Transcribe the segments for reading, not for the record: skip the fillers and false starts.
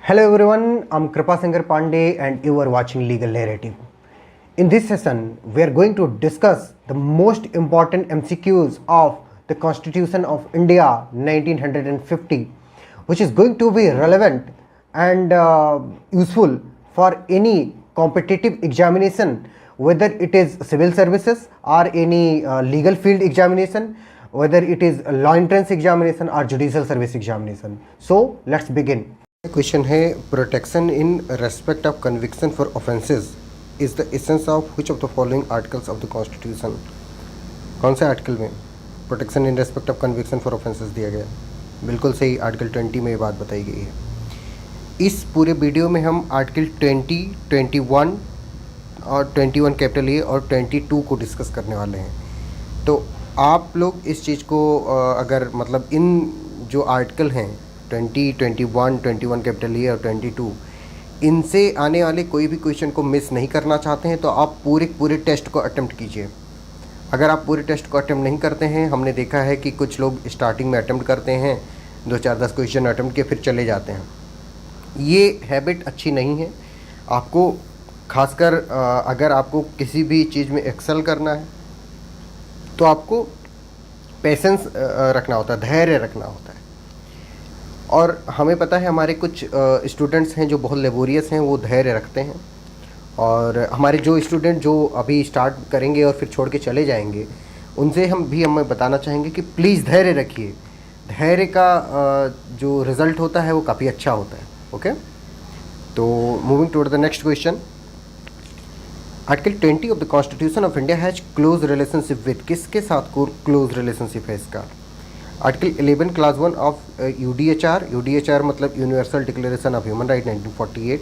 Hello everyone, I'm Kripa Singer Pandey and you are watching Legal Narrative. In this session, we are going to discuss the most important MCQs of the Constitution of India 1950, which is going to be relevant and useful for any competitive examination, whether it is civil services or any legal field examination, whether it is a law entrance examination or judicial service examination. So let's begin. Question है protection in respect of conviction for offences is the essence of which of the following articles of the constitution. कौन से article में protection in respect of conviction for offences दिया गया? बिल्कुल सही, article 20 में ये बात बताई गई है। इस पूरे वीडियो में हम आर्टिकल 20, 21 और 21 कैपिटल ए और 22 को डिस्कस करने वाले हैं। तो आप लोग इस चीज़ को अगर मतलब इन जो आर्टिकल हैं 20, 21, 21 कैपिटल ए और 22, इनसे आने वाले कोई भी क्वेश्चन को मिस नहीं करना चाहते हैं तो आप पूरे टेस्ट को अटेम्प्ट कीजिए। अगर आप पूरे टेस्ट को अटेम्प्ट नहीं करते हैं, हमने देखा है कि कुछ लोग स्टार्टिंग में अटेम्प्ट करते हैं, 2-4-10 क्वेश्चन अटेम्प्ट किए फिर चले जाते हैं। ये हैबिट अच्छी नहीं है। आपको खासकर अगर आपको किसी भी चीज़ में एक्सेल करना है तो आपको पेशेंस रखना होता है, धैर्य रखना होता है। और हमें पता है हमारे कुछ स्टूडेंट्स हैं जो बहुत लेबोरियस हैं, वो धैर्य रखते हैं। और हमारे जो स्टूडेंट जो अभी स्टार्ट करेंगे और फिर छोड़ के चले जाएंगे, उनसे हमें बताना चाहेंगे कि प्लीज़ धैर्य रखिए। धैर्य का जो रिज़ल्ट होता है वो काफ़ी अच्छा होता है। ओके, तो moving toward the next question. Article 20 of the constitution of India has close relationship with, किसके साथ क्लोज रिलेशनशिप है इसका? आर्टिकल 11 क्लास 1 ऑफ यूडीएचआर मतलब universal declaration of human right 1948,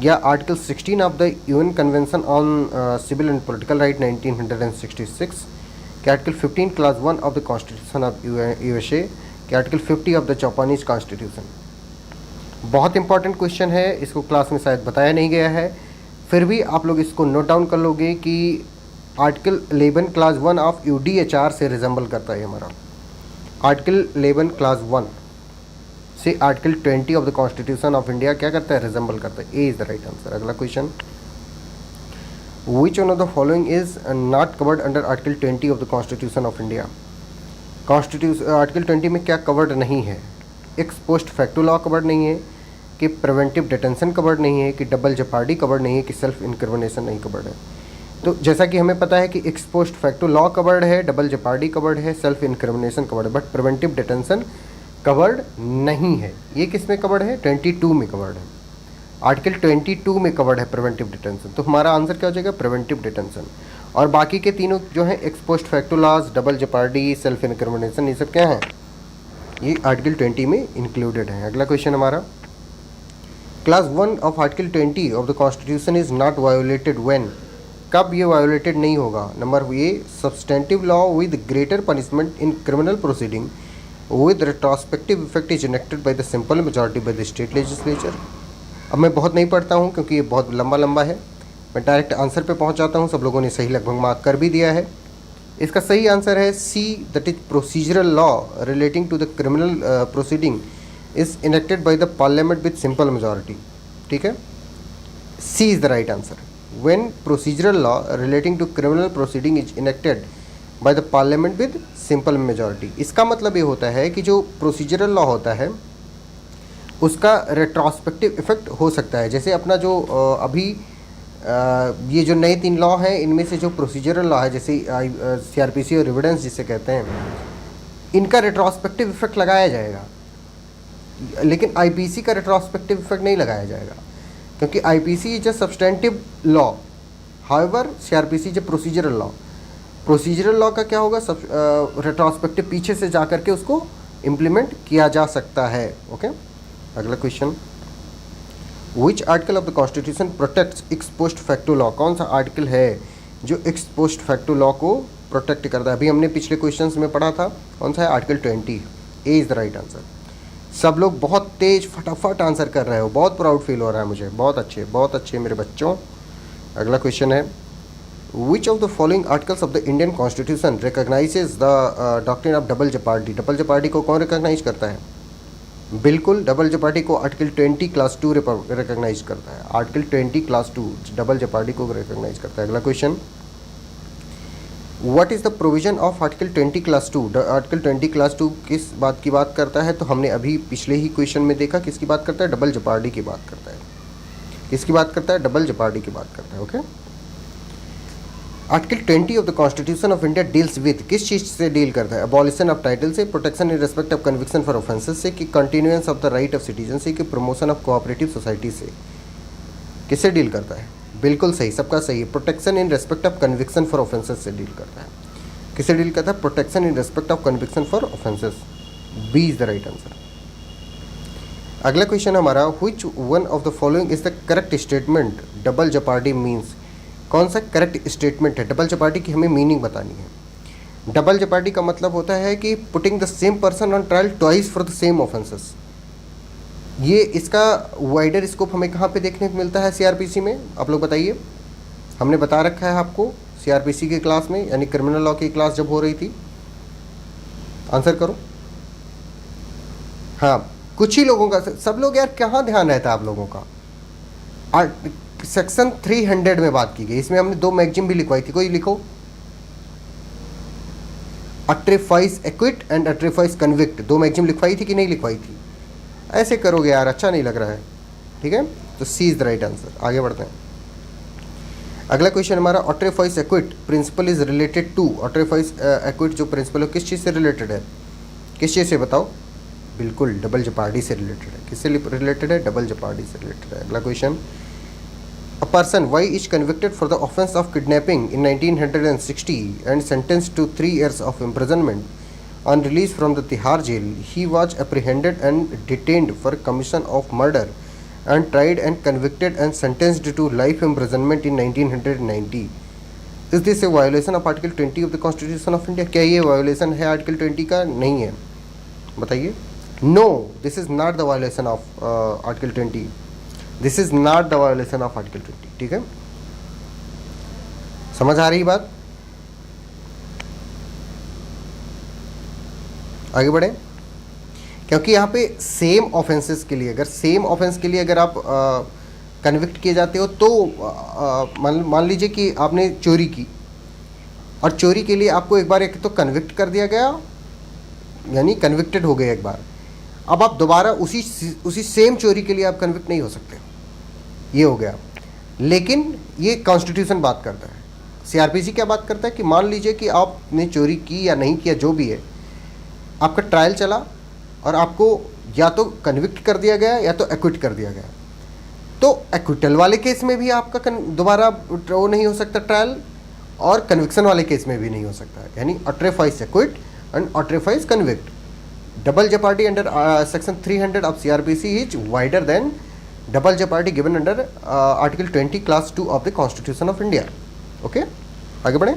या article 16 of the UN convention on civil and political right 1966, के article 15 clause 1 of the constitution of USA, के article 50 of the Japanese constitution. बहुत important question है, इसको class में शायद बताया नहीं गया है, फिर भी आप लोग इसको नोट डाउन कर लोगे कि आर्टिकल 11 क्लास 1 ऑफ यूडीएचआर से रिजेंबल करता है हमारा। आर्टिकल 11 क्लास 1 से article 20 of the constitution of India क्या करता है? रिजेंबल करता है। A is the right answer. अगला question, which one of the following is not covered under article 20 of the constitution of India? Article 20 में क्या covered नहीं है? Ex post facto law covered नहीं है, कि प्रिवेंटिव डिटेंशन कवर्ड नहीं है, कि डबल जेपार्डी कवर्ड नहीं है, कि सेल्फ इनक्रिमिनेशन नहीं कवर्ड है। तो जैसा कि हमें पता है कि x post facto law covered है, डबल जेपार्डी कवर्ड है, सेल्फ इनक्रिमिनेशन कवर्ड है, बट प्रिवेंटिव डिटेंशन कवर्ड नहीं है। ये किस में कवर्ड है? 22 में कवर्ड है। आर्टिकल 22 में कवर्ड है प्रिवेंटिव डिटेंशन। तो हमारा आंसर क्या हो जाएगा? Preventive detention. और बाकी के तीनों जो है ex post facto laws, double jeopardy, self incrimination, ये सब क्या है? ये आर्टिकल 20 में इंक्लूडेड है। अगला क्वेश्चन हमारा, class 1 of article 20 of the constitution is not violated when, कब ये वायोलेटेड नहीं होगा? Number A, substantive law with greater punishment in criminal proceeding with retrospective effect is enacted by the simple majority by the state legislature. अब मैं बहुत नहीं पढ़ता हूँ क्योंकि ये बहुत लंबा है, मैं डायरेक्ट आंसर पे पहुँच जाता हूँ। सब लोगों ने सही लगभग मार्क कर भी दिया है। इसका सही आंसर है C, that is procedural law relating to the criminal proceeding is enacted by the parliament with simple majority. ठीक है, C is the right answer. When procedural law relating to criminal proceeding is enacted by the parliament with simple majority, इसका मतलब ये होता है कि जो procedural law होता है उसका रेट्रोस्पेक्टिव इफेक्ट हो सकता है। जैसे अपना जो अभी ये जो नए 3 लॉ हैं, इनमें से जो प्रोसीजरल लॉ है जैसे सीआरपीसी और एविडेंस जिसे कहते हैं, इनका रेट्रोस्पेक्टिव इफेक्ट लगाया जाएगा, लेकिन आईपीसी का रेट्रोस्पेक्टिव इफेक्ट नहीं लगाया जाएगा क्योंकि IPC is a substantive law, however CrPC is a procedural law. Procedural law का क्या होगा? रेट्रोस्पेक्टिव पीछे से जा करके उसको इम्प्लीमेंट किया जा सकता है। ओके, अगला question, which article of the constitution protects x post facto law? कौन सा आर्टिकल है जो एक्स पोस्ट फैक्टो लॉ को प्रोटेक्ट करता है? अभी हमने पिछले क्वेश्चन में पढ़ा था, कौन सा है? Article 20। A is the right answer. सब लोग बहुत तेज फटाफट आंसर कर रहे हो, बहुत प्राउड फील हो रहा है मुझे। बहुत अच्छे मेरे बच्चों। अगला क्वेश्चन है, which of the following articles of the Indian constitution recognizes the doctrine of double jeopardy? Double jeopardy को कौन रिकॉग्नाइज करता है? बिल्कुल, डबल जेपार्डी को आर्टिकल 20 क्लास 2 रिकॉग्नाइज करता है। आर्टिकल 20 क्लास 2 डबल जेपार्डी को रिकॉग्नाइज करता है। अगला question, what is the provision of article 20 clause 2? Article 20 clause 2 किस बात की बात करता है? तो हमने अभी पिछले ही क्वेश्चन में देखा, किसकी बात करता है? डबल जेपार्डी की बात करता है। किसकी बात करता है? डबल जेपार्डी की बात करता है। Okay, article 20 of the constitution of India deals with, किस चीज़ से डील करता है? अबॉलिशन ऑफ टाइटल से, protection in respect of conviction for offences से, कि continuance of the right of citizen से, कि प्रमोशन ऑफ कोऑपरेटिव सोसाइटी से? किससे डील करता है? बिल्कुल सही, सबका सही है। Protection in respect of conviction for offences से डील करता है। किससे डील करता है? Protection in respect of conviction for offences. B is the right answer. अगला क्वेश्चन हमारा, which one of the following is the correct statement double jeopardy means? कौन सा करेक्ट स्टेटमेंट है? डबल जेपार्डी की हमें मीनिंग बतानी है। डबल जेपार्डी का मतलब होता है कि putting the same person on trial twice for the same offences. ये इसका वाइडर स्कोप हमें कहाँ पे देखने को मिलता है? सीआरपीसी में। आप लोग बताइए, हमने बता रखा है आपको सीआरपीसी की क्लास में, यानी क्रिमिनल लॉ की क्लास जब हो रही थी। आंसर करो। हाँ, कुछ ही लोगों का, सब लोग यार कहाँ ध्यान रहता है आप लोगों का? सेक्शन 300 में बात की गई, इसमें हमने 2 मैगजीन भी लिखवाई थी, कोई लिखो। अट्रेफाइस acquit and autrefois convict, 2 magazine लिखवाई थी कि नहीं लिखवाई थी? ऐसे करोगे यार, अच्छा नहीं लग रहा है। ठीक है, तो C is the right answer. आगे बढ़ते हैं। अगला क्वेश्चन हमारा, autrefois acquit principle is related to. Autrefois acquit जो प्रिंसिपल है किस चीज़ से रिलेटेड है? किस चीज़ से बताओ? बिल्कुल, डबल जेपार्डी से रिलेटेड है। किससे रिलेटेड है? डबल जेपार्डी से रिलेटेड है। अगला question, a person Y is convicted for the offence of kidnapping in 1960 and sentenced to 3 years of imprisonment. On release from the Tihar jail, he was apprehended and detained for commission of murder and tried and convicted and sentenced to life imprisonment in 1990. Is this a violation of Article 20 of the Constitution of India? क्या ये violation है Article 20 का? नहीं है, बताइए। No, this is not the violation of Article 20. This is not the violation of article 20। ठीक है, समझ आ रही बात? आगे बढ़े, क्योंकि यहाँ पे सेम ऑफेंसेस के लिए, अगर सेम ऑफेंस के लिए अगर आप कन्विक्ट किए जाते हो तो मान लीजिए कि आपने चोरी की, और चोरी के लिए आपको एक बार एक तो कन्विक्ट कर दिया गया, यानी कन्विक्टेड हो गए एक बार। अब आप दोबारा उसी सेम चोरी के लिए आप कन्विक्ट नहीं हो सकते, ये हो गया। लेकिन ये कॉन्स्टिट्यूशन बात करता है, सीआरपीसी क्या बात करता है कि मान लीजिए कि आपने चोरी की या नहीं किया, जो भी है, आपका ट्रायल चला और आपको या तो कन्विक्ट कर दिया गया या तो एक्विट कर दिया गया, तो एक्विटल वाले केस में भी आपका दोबारा वो नहीं हो सकता ट्रायल, और कन्विक्शन वाले केस में भी नहीं हो सकता, यानी autrefois acquit and autrefois convict. Double jeopardy under section 300 of CRPC is wider than double jeopardy given under article 20 class 2 of the Constitution of India. Okay, आगे बढ़े।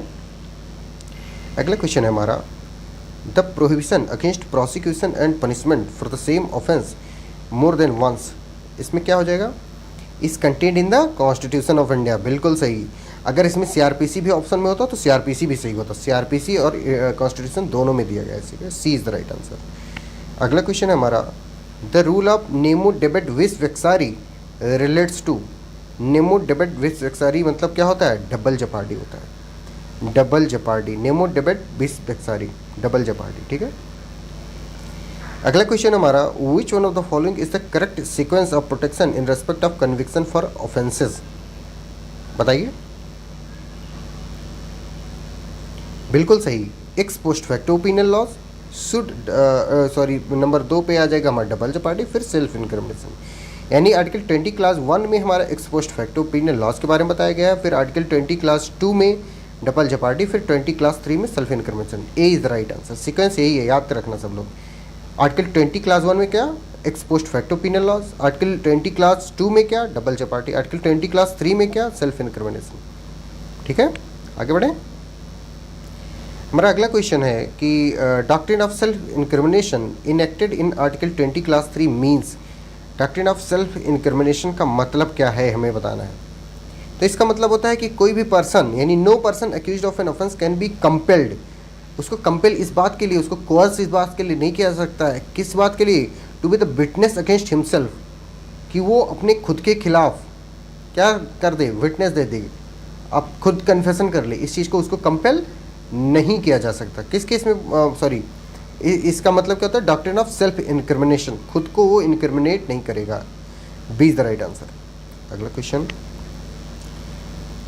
अगला क्वेश्चन है हमारा, the prohibition against prosecution and punishment for the same offence more than once, इसमें क्या हो जाएगा? is contained in the Constitution of India। बिल्कुल सही। अगर इसमें सीआरपीसी भी ऑप्शन में होता तो सीआरपीसी भी सही होता, सीआरपीसी और कॉन्स्टिट्यूशन दोनों में दिया गया है, इसी सी इज द राइट आंसर। अगला क्वेश्चन है हमारा, the rule of Nemo debit विस वेक्सारी रिलेट्स टू। नेमो डेबिट विस वेक्सारी मतलब क्या होता है? डबल जेपार्डी होता है, डबल जेपार्डी। नेमो डेबिट विस वेक्सारी, डबल जेपार्डी। ठीक है, अगला क्वेश्चन हमारा, which one of the following is the correct sequence of protection in respect of conviction for offences? बताइए। बिल्कुल सही, ex post facto penal laws should, number 2 पे आ जाएगा हमारा डबल जेपार्डी, फिर सेल्फ इनक्रिमिनेशन। यानी आर्टिकल 20 क्लास 1 में हमारा ex post facto penal laws के बारे में बताया गया है, फिर आर्टिकल 20 क्लास 2 में डबल जेपार्डी, फिर 20 क्लास 3 में self incrimination. A is the right answer, sequence यही है, याद रखना सब लोग। आर्टिकल 20 क्लास 1 में क्या? Ex post facto penal laws. Article 20 clause 2 में क्या? डबल जेपार्डी। आर्टिकल 20 क्लास 3 में क्या? Self incrimination. ठीक है, आगे बढ़ें। हमारा अगला क्वेश्चन है कि doctrine of self incrimination enacted in article 20 clause 3 means. Doctrine of self incrimination का मतलब क्या है, हमें बताना है। तो इसका मतलब होता है कि कोई भी पर्सन, यानी no person accused of an offence can be compelled. उसको कंपेल इस बात के लिए, उसको कोर्स इस बात के लिए नहीं किया जा सकता है, किस बात के लिए? To be the witness against himself, कि वो अपने खुद के खिलाफ क्या कर दे, विटनेस दे दे, आप खुद कन्फेशन कर ले, इस चीज़ को उसको कंपेल नहीं किया जा सकता। किस केस में, सॉरी, इसका मतलब क्या होता है, डॉक्ट्रिन ऑफ सेल्फ इनक्रिमिनेशन, खुद को वो इनक्रिमिनेट नहीं करेगा। B is the right answer. अगला question,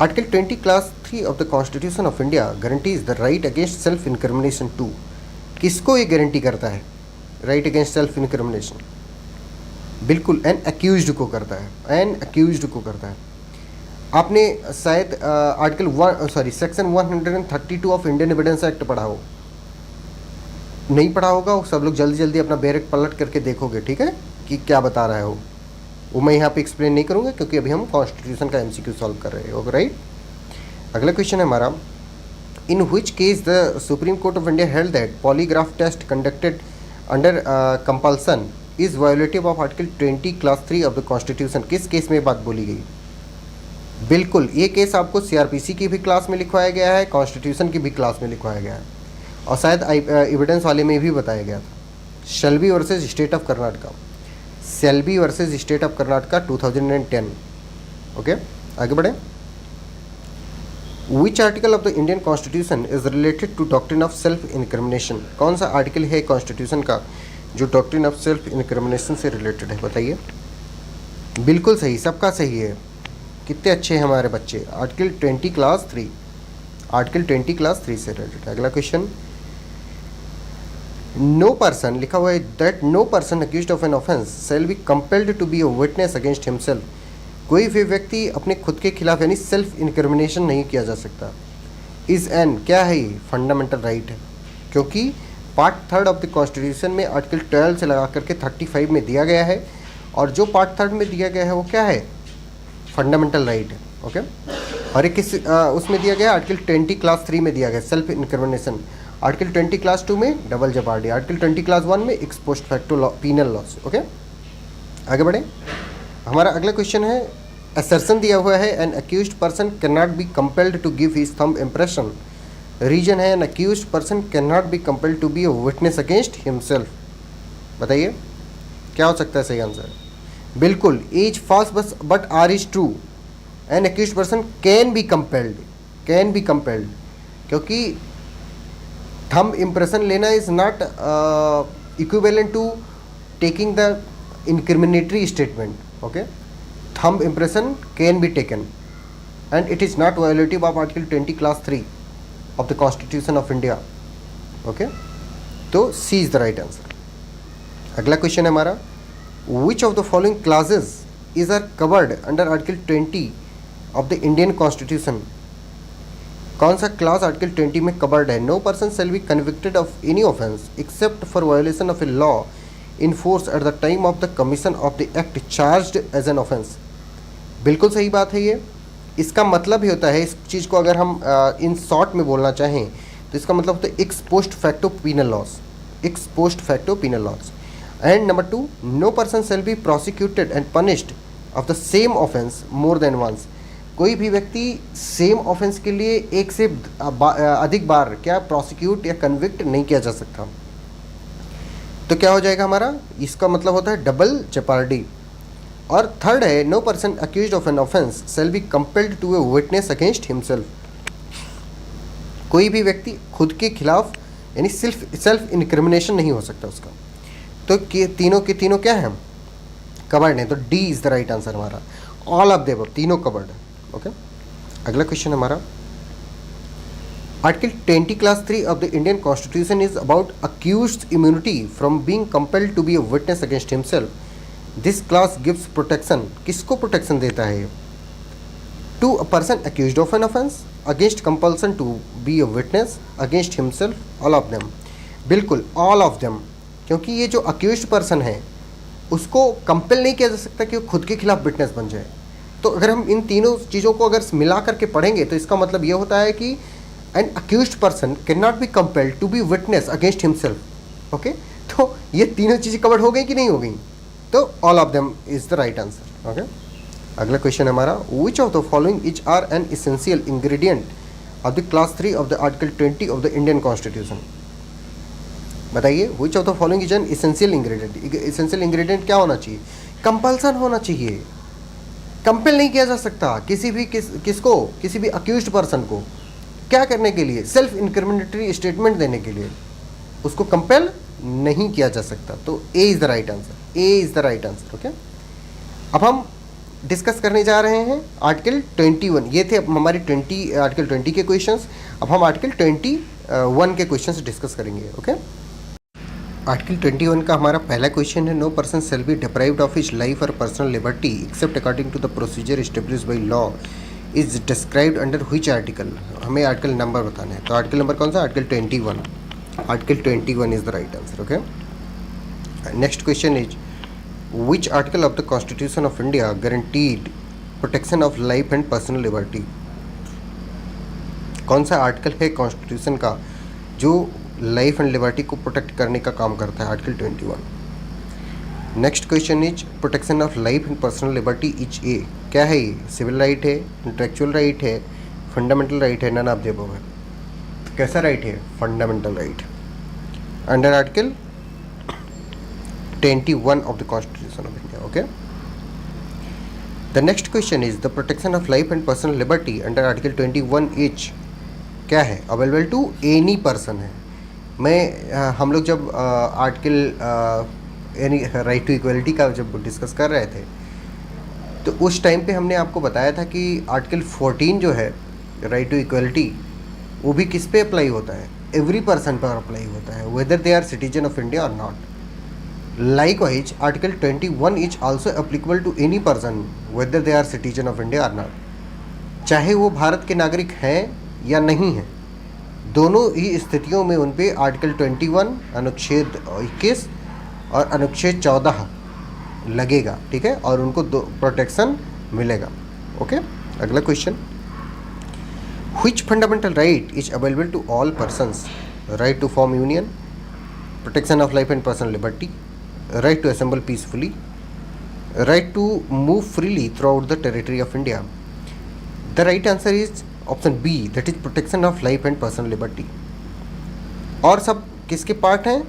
article 20 clause 3 of the constitution of India guarantees the right against self incrimination to, किसको ये गारंटी करता है राइट अगेंस्ट सेल्फ इनक्रिमिनेशन? बिल्कुल एन अक्यूज्ड को करता है, एन अक्यूज्ड को करता है। आपने शायद section 132 of Indian evidence act पढ़ा हो, नहीं पढ़ा होगा, वो सब लोग जल्दी जल्दी अपना बैरक पलट करके देखोगे, ठीक है, कि क्या बता रहा है वो मैं यहाँ पे एक्सप्लेन नहीं करूँगा क्योंकि अभी हम कॉन्स्टिट्यूशन का एमसीक्यू सॉल्व कर रहे हो, राइट। अगला क्वेश्चन है हमारा, in which case the supreme court of India held that polygraph test conducted under compulsion is violative of article 20 clause 3 of the constitution, किस केस में बात बोली गई? बिल्कुल, ये केस आपको सीआरपीसी की भी क्लास में लिखवाया गया है, कॉन्स्टिट्यूशन की भी क्लास में लिखवाया गया है, और शायद एविडेंस वाले में भी बताया गया था। Selvi versus state of Karnataka, Selvi versus state of Karnataka 2010। Okay, आगे बढ़े। Which article of the Indian constitution is related to doctrine of self incrimination, कौन सा आर्टिकल है कॉन्स्टिट्यूशन का जो डॉक्ट्रिन ऑफ सेल्फ इनक्रिमिनेशन से रिलेटेड है, बताइए। बिल्कुल सही, सबका सही है, कितने अच्छे हैं हमारे बच्चे। आर्टिकल 20 क्लास 3, आर्टिकल 20 क्लास 3 से रिलेटेड। अगला क्वेश्चन, नो पर्सन, लिखा हुआ है that no person accused of an offence shall be compelled to be a witness against himself, कोई भी व्यक्ति अपने खुद के खिलाफ यानी सेल्फ इनक्रिमिनेशन नहीं किया जा सकता। इज एन, क्या है ये, फंडामेंटल राइट है, क्योंकि पार्ट 3 ऑफ द कॉन्स्टिट्यूशन में आर्टिकल 12 से लगा करके 35 में दिया गया है, और जो पार्ट 3 में दिया गया है वो क्या है, फंडामेंटल राइट है। ओके, और एक किस उसमें दिया गया, आर्टिकल 20 क्लास 3 में दिया गया सेल्फ इनक्रिमिनेशन, आर्टिकल 20 क्लास 2 में डबल जेपार्डी, आर्टिकल 20 क्लास 1 में ex post facto law, penal laws. Okay, आगे बढ़े। हमारा अगला क्वेश्चन है, असर्शन दिया हुआ है an accused person can not be compelled to give his thumb impression, reason है an accused person can not be compelled to be a witness against himself, बताइए क्या हो सकता है सही आंसर? बिल्कुल, A false but R is true, an accused person can be compelled, can be compelled, क्योंकि thumb impression लेना is not equivalent to taking the incriminatory statement. Okay, thumb impression can be taken and it is not violative of article 20 class 3 of the constitution of India. Okay, तो C is the right answer. अगला question है हमारा, which of the following clauses is are covered under article 20 of the Indian constitution, कौन सा class article 20 में covered है? No person shall be convicted of any offence except for violation of a law in force at the time of the commission of the act charged as an offence, बिल्कुल सही बात है ये। इसका मतलब ही होता है, इस चीज़ को अगर हम इन शॉर्ट में बोलना चाहें तो इसका मतलब होता है ex post facto penal laws, ex post facto penal laws. And number 2, no person shall be prosecuted and punished of the same offence more than once, कोई भी व्यक्ति सेम ऑफेंस के लिए एक से अधिक बार क्या प्रोसिक्यूट या कन्विक्ट नहीं किया जा सकता। तो क्या हो जाएगा हमारा, इसका मतलब होता है डबल जेपार्डी। और थर्ड है, no person accused of an offence shall be compelled to a witness against himself, कोई भी व्यक्ति खुद के खिलाफ यानी सेल्फ इनक्रिमिनेशन नहीं हो सकता उसका। तो तीनों के तीनों क्या है, कवर्ड है, तो D is the right answer हमारा, ऑल ऑफ देव, तीनों कवर्ड है। ओके, अगला क्वेश्चन हमारा, article 20 clause 3 of the Indian constitution is about accused immunity from being compelled to be a witness against himself, this clause gives protection, किसको protection देता है? To a person accused of an offence, against compulsion to be a witness, against himself, all of them, बिल्कुल all of them, क्योंकि ये जो accused person है उसको compel नहीं किया जा सकता कि वो खुद के खिलाफ विटनेस बन जाए। तो अगर हम इन तीनों चीज़ों को अगर मिला करके पढ़ेंगे तो इसका मतलब ये होता है कि an accused person can not be compelled to be witness against himself. Okay, तो ये तीनों चीज़ें कवर हो गई कि नहीं हो गई? तो all of them is the right answer. Okay, अगला क्वेश्चन हमारा, which of the following is are an essential ingredient of the clause 3 of the article 20 of the Indian constitution, बताइए, which of the following is an essential ingredient. Essential ingredient क्या होना चाहिए? Compulsion होना चाहिए, compel नहीं किया जा सकता किसी भी किसको, किसी भी अक्यूज्ड पर्सन को क्या करने के लिए, सेल्फ इंक्रिमिनेटरी स्टेटमेंट देने के लिए उसको कंपेल नहीं किया जा सकता। तो A is the right answer, A is the right answer. Okay, अब हम डिस्कस करने जा रहे हैं आर्टिकल 21। ये थे हमारे आर्टिकल 20 के क्वेश्चंस। अब हम आर्टिकल 21 के क्वेश्चंस डिस्कस करेंगे। ओके, आर्टिकल 21 का हमारा पहला क्वेश्चन है, no person shall be deprived of his life और personal liberty except according to the procedure established by law is described under which article. हमें आर्टिकल नंबर बताना है। तो आर्टिकल नंबर कौन सा? Article 21। Article 21 is the right answer. Okay, next question is, which article of the Constitution of India guaranteed protection of life and personal liberty। कौन सा article है constitution का जो लाइफ एंड लिबर्टी को protect करने का काम करता है? Article 21। Next question is, protection of life and personal liberty is a. क्या है ये? सिविल राइट है, इंटेलेक्चुअल राइट है, फंडामेंटल राइट है, नन ऑफ द अबव है। तो कैसा राइट है? Fundamental right under article 21 of the Constitution of India. Okay. The next question is, the protection of life and personal liberty under Article 21 H क्या है? Available to any person है। हम लोग जब आर्टिकल यानी राइट टू इक्वलिटी का जब discuss कर रहे थे तो उस टाइम पे हमने आपको बताया था कि आर्टिकल 14 जो है राइट टू इक्वलिटी वो भी किस पे अप्लाई होता है? एवरी पर्सन पर अप्लाई होता है, whether they are citizen of India और not. Likewise, Article 21 is also applicable to any person, whether they are citizen of India or not। चाहे वो भारत के नागरिक हैं या नहीं हैं, दोनों ही स्थितियों में उन पे आर्टिकल 21 अनुच्छेद 21 और अनुच्छेद 14 लगेगा। ठीक है, और उनको प्रोटेक्शन मिलेगा। ओके, अगला question, which fundamental right is available to all persons? Right to form union, protection of life and personal liberty, right to assemble peacefully, right to move freely throughout the territory of India। The right answer is option B, that is protection of life and personal liberty। और सब किसके part हैं?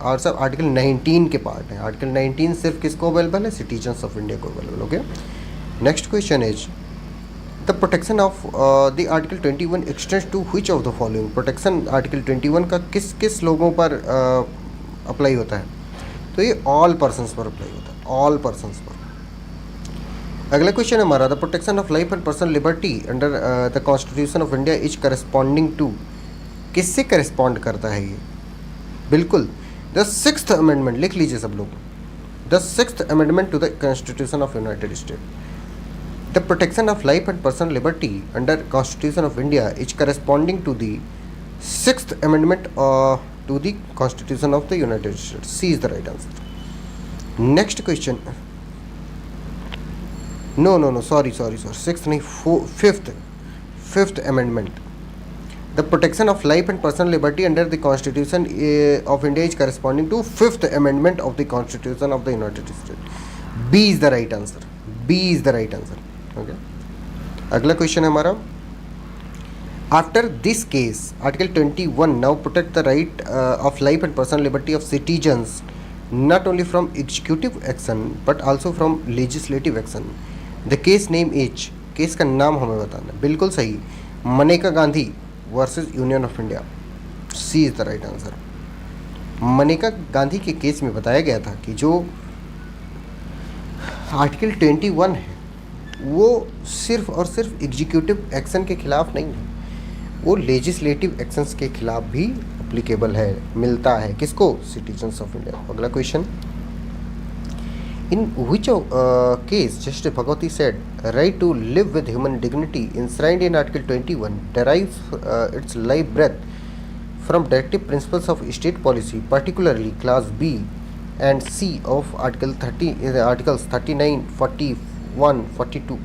और sub article 19 के part हैं। Article 19 सिर्फ किसको available है? सिटीजन्स ऑफ इंडिया को available. Okay, next question is, the protection of the article 21 extends to which of the following. Protection article 21 का किस किस लोगों पर अप्लाई होता है? तो ये ऑल पर्सन्स पर अप्लाई होता है, ऑल पर्सन्स पर। अगला क्वेश्चन है हमारा, the protection of life and personal liberty under the constitution of India is corresponding to. किससे करस्पॉन्ड करता है ये? बिल्कुल, द 6th अमेंडमेंट। लिख लीजिए सब लोग, the 6th amendment to the constitution of united state. The protection of life and personal liberty under constitution of India is corresponding to the 6th amendment to the Constitution of the United States। C is the right answer. Next question. No, sorry, 6th नहीं, 5th amendment। The protection of life and personal liberty under the Constitution of India is corresponding to 5th amendment of the Constitution of the United States। B is the right answer, B is the right answer। Okay, अगला question है हमारा, after this case article 21 now protect the right of life and personal liberty of citizens not only from executive action but also from legislative action। the case name is, case का नाम हमें बताना है। बिल्कुल सही, Maneka Gandhi versus union of India. C is the right answer. Maneka Gandhi के case में बताया गया था कि जो आर्टिकल 21 है वो सिर्फ और सिर्फ एग्जीक्यूटिव एक्शन के खिलाफ नहीं है, वो लेजिस्लेटिव एक्शंस के खिलाफ भी अप्लीकेबल है, मिलता है किसको? Citizens of India. अगला question, in which case justice Bhagwati said right to live with human dignity enshrined in article 21 derives its life breath from directive principles of state policy, particularly clause B and C of articles 39, 41, 42।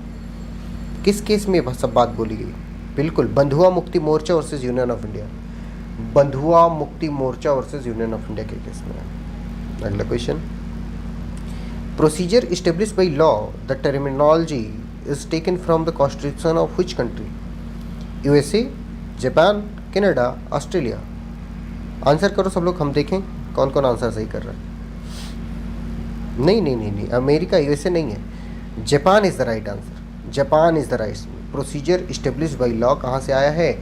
किस case में सब बात बोली गई? बिल्कुल, बंधुआ Mukti Morcha versus union of India. बंधुआ Mukti Morcha versus union of India के केस में। अगला question, procedure establish by law the terminology is taken from the constitution of which country? USA, Japan, Canada, Australia. Answer करो सब लोग, हम देखें कौन कौन आंसर सही कर रहा है? नहीं नहीं नहीं नहीं, अमेरिका यूएसए नहीं है, Japan is the right answer. Japan is the right. Procedure establish by law कहाँ से आया है?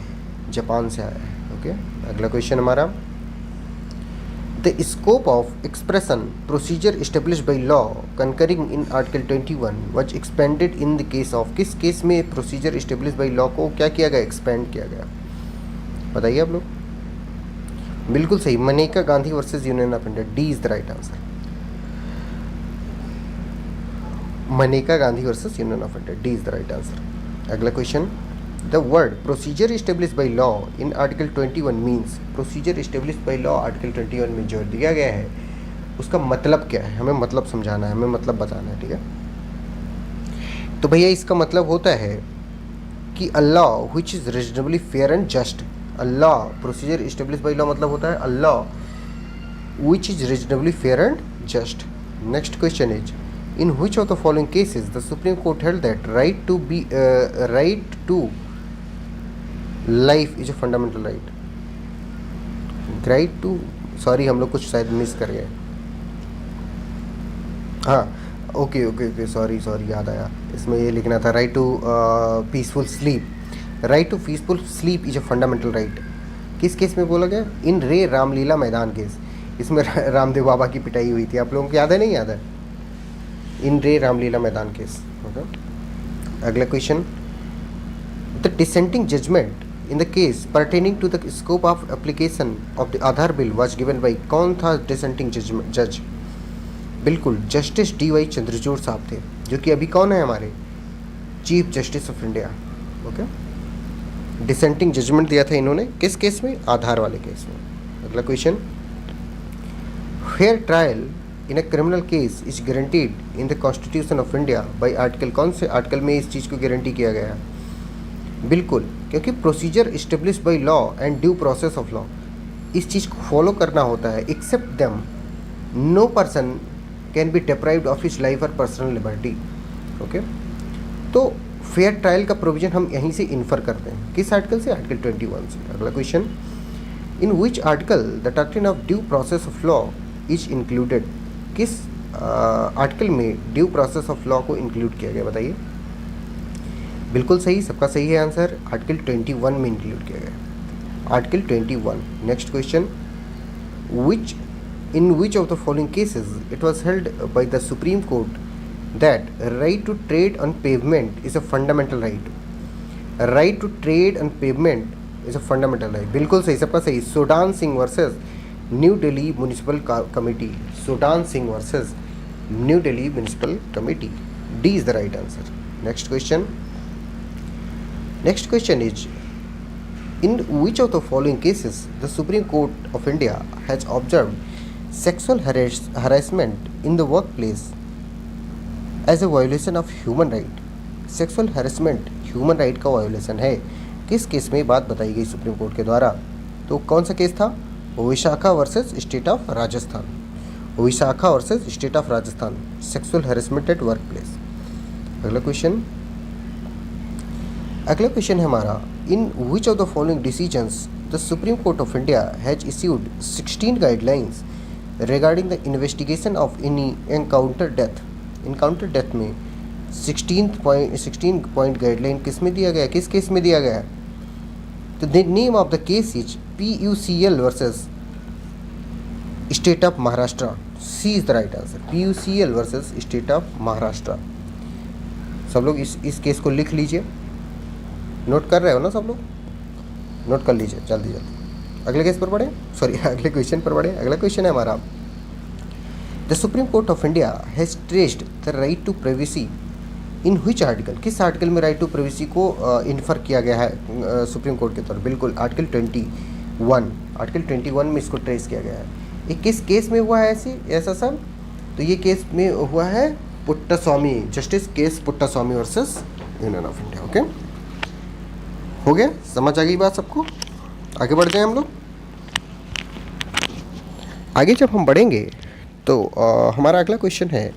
जापान से आया है। ओके, अगला क्वेश्चन हमारा, the scope of expression procedure establish by law concurring in article 21 was expanded in the case of, किस केस में प्रोसीजर इस्टेब्लिश बाई लॉ को क्या किया गया? एक्सपेंड किया गया, बताइए आप लोग। बिल्कुल सही, Maneka Gandhi versus union of India, D is the right answer. Maneka Gandhi versus union of India, D is the right answer. अगला question, the word procedure establish by law in article 21 means, procedure establish by law article 21 में जो दिया गया है उसका मतलब क्या है? हमें मतलब समझाना है, हमें मतलब बताना है, ठीक है। तो भैया इसका मतलब होता है कि a law which is reasonably fair and just. A law, procedure establish by law मतलब होता है a law which is reasonably fair and just. Next question is, in which of the following cases the Supreme Court held that right to life is a fundamental right? right to, sorry हम लोग कुछ शायद miss कर गए। हाँ, okay okay okay, sorry याद आया, इसमें ये लिखना था right to peaceful sleep. Right to peaceful sleep is a fundamental right. किस केस में बोला गया? इन रे रामलीला मैदान केस। इसमें रामदेव बाबा की पिटाई हुई थी, आप लोगों को याद है, नहीं याद है? इन रे रामलीला मैदान केस। अगला question, the dissenting judgement in the case pertaining to the scope of application of the Aadhaar bill was given by, कौन था डिसेंटिंग जज? बिल्कुल जस्टिस डी.वाई. चंद्रचूड़ साहब थे, जो कि अभी कौन है? हमारे chief justice of India. Okay, dissenting judgement दिया था इन्होंने किस केस में? आधार वाले केस में। अगला question, fair trial in a criminal case is guaranteed in the constitution of India by article, कौन से आर्टिकल में इस चीज़ को गारंटी किया गया है? बिल्कुल, क्योंकि procedure establish by law and due process of law, इस चीज़ को फॉलो करना होता है। Except them no person can be deprived of his life और पर्सनल लिबर्टी। ओके, तो फेयर ट्रायल का प्रोविजन हम यहीं से इन्फर करते हैं, किस आर्टिकल से? आर्टिकल 21 से। अगला question, in which article the doctrine of due process of law is included, किस आर्टिकल में ड्यू प्रोसेस ऑफ लॉ को इंक्लूड किया गया? बताइए। बिल्कुल सही, सबका सही है आंसर, आर्टिकल 21 में इंक्लूड किया गया, article 21। Next question, which in which of the following cases it was held by the supreme court that right to trade on pavement is a fundamental right? Right to trade on pavement is a fundamental right, बिल्कुल सही, सबका सही। Sodan Singh versus new Delhi municipal committee, Sodan Singh versus new Delhi municipal committee, D is the right answer. Next question, next question is, in which of the following cases the supreme court of India has observed sexual harassment in the work place as a violation of human right? Sexual harassment human right का वायोलेशन है, किस case में बात बताई गई supreme court के द्वारा? तो कौन सा केस था? Vishaka versus state of Rajasthan, Vishaka versus state of Rajasthan, sexual harassment at work place. अगला क्वेश्चन, अगला क्वेश्चन है हमारा, in which of the following decisions the supreme court of India has issued 16 guidelines regarding the investigation of any encounter death? Encounter death में 16 point guideline किस में दिया गया, किस केस में दिया गया? तो the name of the case is PUCL versus state of Maharashtra, C is the right answer, PUCL versus state of Maharashtra. सब लोग इस केस को लिख लीजिए, नोट कर रहे हो ना सब लोग? नोट कर लीजिए जल्दी जल्दी। अगले केस पर पढ़े, सॉरी अगले क्वेश्चन पर पढ़े। अगला क्वेश्चन है हमारा, the supreme court of India has traced the right to privacy in which article, किस आर्टिकल में राइट टू प्राइवेसी को इन्फर किया गया है सुप्रीम कोर्ट के तौर? बिल्कुल आर्टिकल 21, आर्टिकल 21 में इसको ट्रेस किया गया है। ये किस केस में हुआ है ऐसा सब? तो ये केस में हुआ है Puttaswamy, justice K S Puttaswamy versus union of India. Okay, हो गया, समझ आ गई बात सबको? आगे बढ़ जाए हम लोग। आगे जब हम बढ़ेंगे तो हमारा अगला क्वेश्चन है,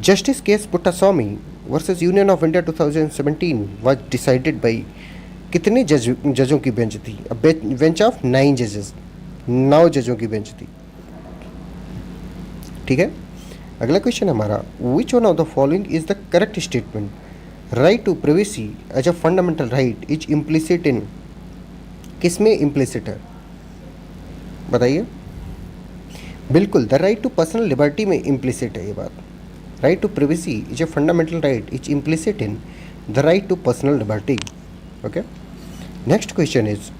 justice K S Puttaswamy versus union of India 2017 was decided by, कितने जजों की बेंच थी? बेंच ऑफ 9 जजेस, 9 जजों की बेंच थी। ठीक है। अगला क्वेश्चन हमारा, which one of the following is the correct statement? Right to privacy as a fundamental right is implicit in, किस में इम्प्लिसिट है बताइए? बिल्कुल, the right to personal liberty में इम्प्लिसिट है ये बात। Right to privacy is a fundamental right is implicit in the right to personal liberty. Okay, next question is,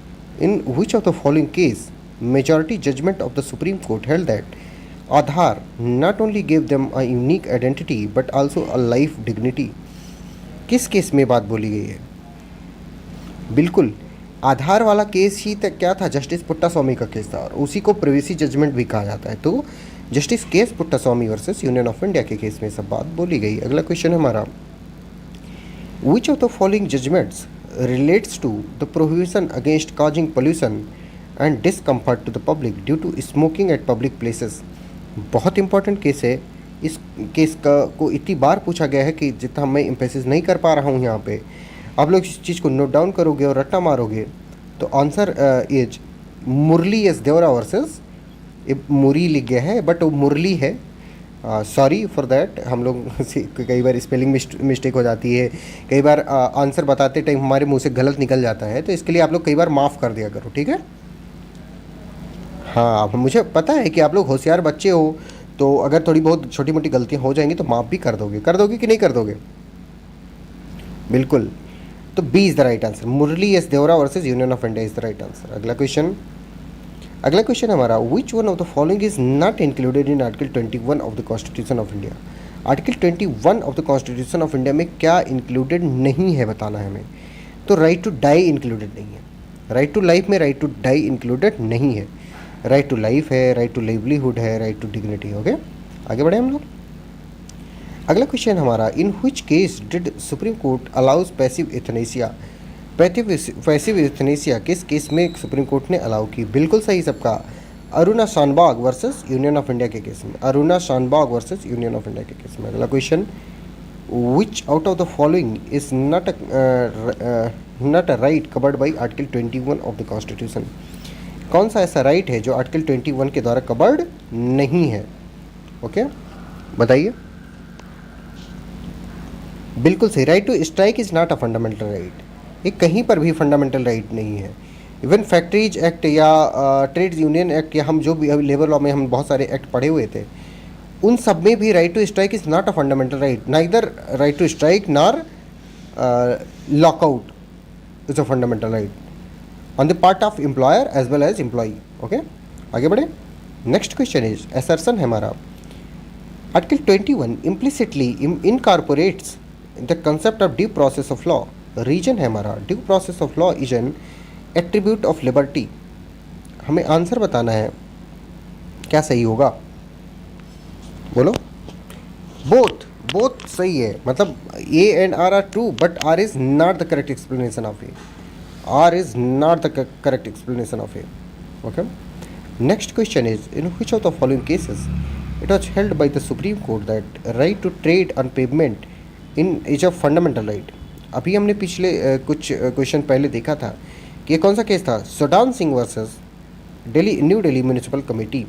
in which of the following case majority judgment of the Supreme Court held that Aadhaar not only gave them a unique identity but also a life dignity? किस case में बात बोली गई है? बिल्कुल, आधार वाला case ही तक क्या था, जस्टिस पुट्टास्वामी का केस था, और उसी को प्रिवेसी जजमेंट भी कहा जाता है। तो justice K S Puttaswamy versus union of India के केस में सब बात बोली गई। अगला क्वेश्चन है हमारा, which of the following judgements relates to the prohibition against causing pollution and discomfort to the public due to smoking at public places? बहुत इंपॉर्टेंट केस है। इस केस को इतनी बार पूछा गया है कि जितना मैं एम्फेसिस नहीं कर पा रहा हूँ यहाँ पे, आप लोग इस चीज़ को नोट डाउन करोगे और रट्टा मारोगे तो answer is Murli S Deora versus, Muri लिख गया है बट वो मुरली है, सॉरी फॉर दैट। हम लोग से कई बार स्पेलिंग मिस्टेक हो जाती है, कई बार आंसर बताते टाइम हमारे मुंह से गलत निकल जाता है, तो इसके लिए आप लोग कई बार माफ़ कर दिया करो, ठीक है। हाँ, अब मुझे पता है कि आप लोग होशियार बच्चे हो, तो अगर थोड़ी बहुत छोटी मोटी गलतियाँ हो जाएंगी तो माफ़ भी कर दोगे कि नहीं कर दोगे? बिल्कुल, तो B is the right answer, Murli S Deora versus union of India is the right answer. अगला क्वेश्चन हमारा, which one of the following is not included in article 21 of the constitution of India? Article 21 of the constitution of India में क्या included नहीं है बताना है हमें। तो राइट टू डाई इंक्लूडेड नहीं है, राइट टू लाइफ में राइट टू डाई इंक्लूडेड नहीं है, राइट टू लाइफ है, राइट टू लाइवलीहुड है, राइट टू डिग्निटी। ओके, आगे बढ़े हम लोग। अगला क्वेश्चन हमारा, in which case did Supreme Court allows passive euthanasia? Passive euthanasia किस केस में सुप्रीम कोर्ट ने अलाउ की? बिल्कुल सही सबका, Aruna Shanbaug versus union of India के केस में, Aruna Shanbaug versus union of India के केस में। अगला question, which out of the following is not a right covered by article 21 of the constitution? कौन सा ऐसा राइट है जो आर्टिकल 21 के द्वारा कवर्ड नहीं है? ओके, बताइए। बिल्कुल सही, right to strike is not a fundamental right, ये कहीं पर भी फंडामेंटल राइट नहीं है। इवन फैक्ट्रीज एक्ट या ट्रेड यूनियन एक्ट या हम जो भी लेबर लॉ में हम बहुत सारे एक्ट पढ़े हुए थे, उन सब में भी right to strike is not a fundamental right, neither right to strike nor lockout is a fundamental right on the part of employer as well as employee. Okay, आगे बढ़े। नेक्स्ट क्वेश्चन इज असर्शन है हमारा, article 21 implicitly incorporates the concept of due process of law. Reason है हमारा, due process of law is an attribute of liberty. हमें answer बताना है, क्या सही होगा? बोलो। बोथ सही है, मतलब A and R true, but R is not the correct explanation of A, R is not the correct explanation of A. Okay, next question is, in which of the following cases it was held by the supreme court that right to trade on payment in is a fundamental right? अभी हमने पिछले कुछ question पहले देखा था कि ये कौन सा केस था, Sodan Singh versus new Delhi municipal committee.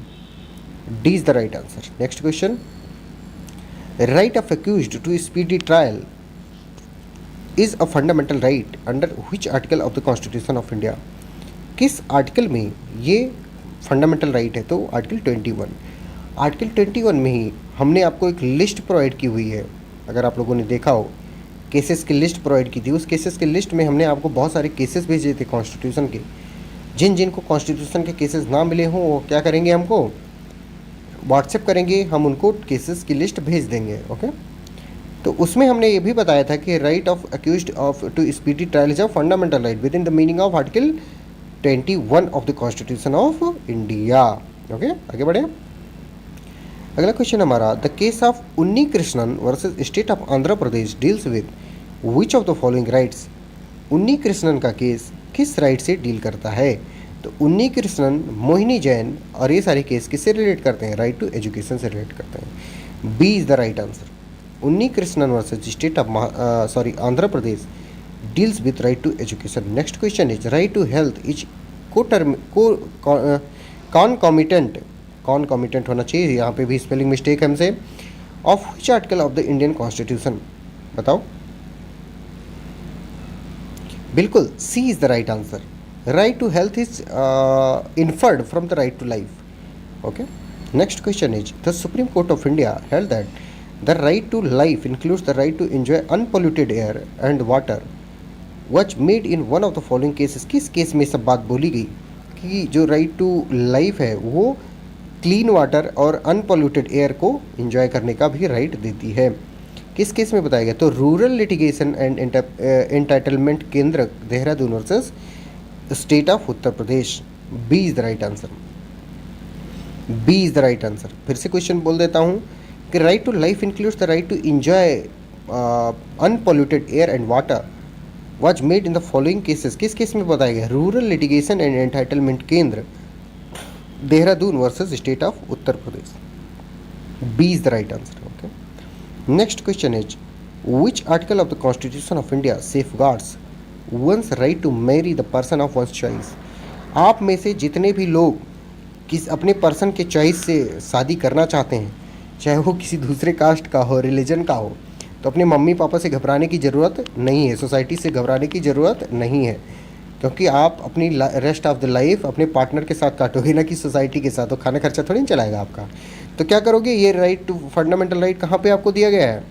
D is the right answer. Next question, right of accused to speedy trial is a fundamental right under which article of the constitution of India? किस article में ये fundamental right है? तो article 21। Article 21 में ही हमने आपको एक list provide की हुई है, अगर आप लोगों ने देखा हो, केसेस की लिस्ट प्रोवाइड की थी। उस केसेस की लिस्ट में हमने आपको बहुत सारे केसेस भेजे थे कॉन्स्टिट्यूशन के। जिन को कॉन्स्टिट्यूशन के केसेस ना मिले हों वो क्या करेंगे, हमको व्हाट्सएप करेंगे, हम उनको केसेस की लिस्ट भेज देंगे। ओके, तो उसमें हमने ये भी बताया था कि right of accused of to speedy trial is a fundamental right within the meaning of article 21 of the constitution of India. Okay, आगे बढ़े। अगला क्वेश्चन हमारा, the case of Unni Krishnan versus state of Andhra Pradesh deals with which of the following rights? Unni Krishnan का case किस right से deal करता है? तो उन्नी कृष्णन, मोहिनी जैन और ये सारे केस किससे रिलेट करते हैं? राइट टू एजुकेशन से रिलेट करते हैं। B is the right answer. Unni Krishnan versus state of Andhra Pradesh deals with right to education. Next question is, right to health is concomitant concomitant होना चाहिए, यहाँ पे भी स्पेलिंग मिस्टेक है हमसे। Of which article of the Indian constitution, बताओ। बिल्कुल C is the right answer. Right to health is inferred from the right to life. Okay, next question is the supreme court of India held that the right to life includes the right to enjoy unpolluted air and water which made in one of the following cases. किस case में सब बात बोली गई कि जो right to life है वो क्लीन वाटर और अनपोल्यूटेड एयर को एंजॉय करने का भी राइट देती है? किस केस में बताया गया? तो rural litigation and entitlement Kendra Dehradun versus state of Uttar Pradesh. B is the right answer. B is the right answer. फिर से क्वेश्चन बोल देता हूँ कि right to life includes the right to enjoy unpolluted air and water was made in the following cases। किस case में बताया गया? Rural litigation and entitlement Kendra Dehradun versus state of Uttar Pradesh. B is the right answer. Okay, next question is which article of the constitution of India safeguards one's right to marry the person of one's choice. आप में से जितने भी लोग किस अपने person के choice से शादी करना चाहते हैं, चाहे वो किसी दूसरे कास्ट का हो, रिलीजन का हो, तो अपने मम्मी पापा से घबराने की ज़रूरत नहीं है, सोसाइटी से घबराने की ज़रूरत नहीं है, क्योंकि आप अपनी रेस्ट ऑफ द लाइफ अपने पार्टनर के साथ काटोगे ना कि सोसाइटी के साथ। तो खाना खर्चा थोड़ी नहीं चलाएगा आपका। तो क्या करोगे? ये राइट टू फंडामेंटल राइट कहाँ पे आपको दिया गया है?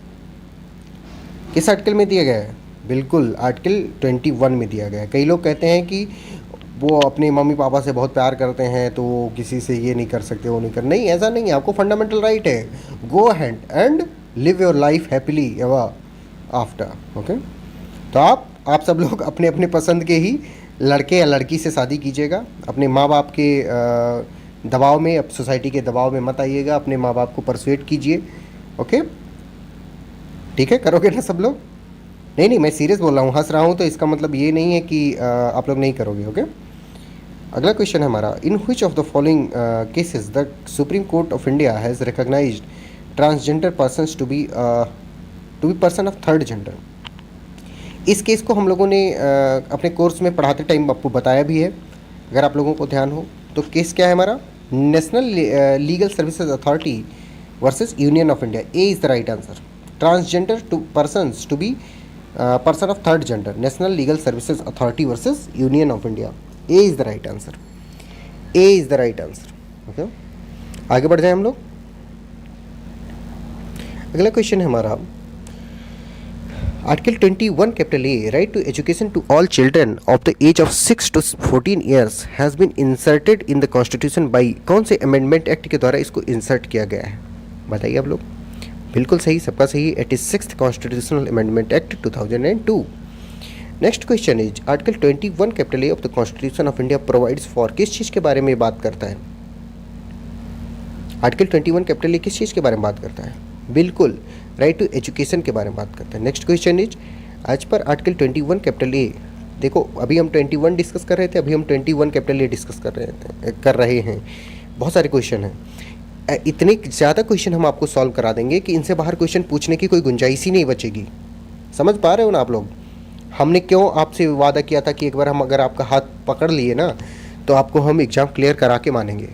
किस आर्टिकल में दिया गया है? बिल्कुल आर्टिकल 21 में दिया गया है। कई लोग कहते हैं कि वो अपने मम्मी पापा से बहुत प्यार करते हैं तो वो किसी से ये नहीं कर सकते, वो नहीं कर, नहीं, ऐसा नहीं है। आपको फंडामेंटल राइट है, go ahead and live your life happily ever after. Okay, तो आप सब लोग अपने अपने पसंद के ही लड़के या लड़की से शादी कीजिएगा। अपने माँ बाप के दबाव में, अब सोसाइटी के दबाव में मत आइएगा, अपने माँ बाप को परसुएट कीजिए। ओके, ठीक है, करोगे ना सब लोग? नहीं, मैं सीरियस बोल रहा हूँ, हंस रहा हूँ तो इसका मतलब ये नहीं है कि आप लोग नहीं करोगे। ओके, अगला क्वेश्चन है हमारा, in which of the following cases the supreme court of India has recognised transgender persons to be person of third gender. इस केस को हम लोगों ने अपने कोर्स में पढ़ाते टाइम आपको बताया भी है, अगर आप लोगों को ध्यान हो तो। केस क्या है हमारा? National Legal Services Authority versus union of India. A is the right answer. Transgender to persons to be person of third gender, National Legal Services Authority versus union of India. A is the right answer. A is the right answer. Okay, आगे बढ़ जाए हम लोग। अगला question है हमारा, article 21 capital A right to education to all children of the age of 6 to 14 years has been inserted in the constitution by. कौन से अमेंडमेंट एक्ट के द्वारा इसको इंसर्ट किया गया है? बताइए आप लोग। बिल्कुल सही, सबका सही, 86th constitutional amendment act 2002। Next question is article 21 capital A of the constitution of India provides for, किस चीज़ के बारे में बात करता है? आर्टिकल 21 कैपिटल ए किस चीज़ के बारे में बात करता है? बिल्कुल राइट टू एजुकेशन के बारे में बात करते हैं। नेक्स्ट क्वेश्चन इज आज पर आर्टिकल 21 कैपिटल ए, देखो अभी हम 21 डिस्कस कर रहे थे, अभी हम 21 कैपिटल ए डिस्कस कर रहे हैं। बहुत सारे क्वेश्चन हैं, इतने ज़्यादा क्वेश्चन हम आपको सॉल्व करा देंगे कि इनसे बाहर क्वेश्चन पूछने की कोई गुंजाइश ही नहीं बचेगी। समझ पा रहे हो ना आप लोग? हमने क्यों आपसे वादा किया था कि एक बार हम अगर आपका हाथ पकड़ लिए ना तो आपको हम एग्ज़ाम क्लियर करा के मानेंगे।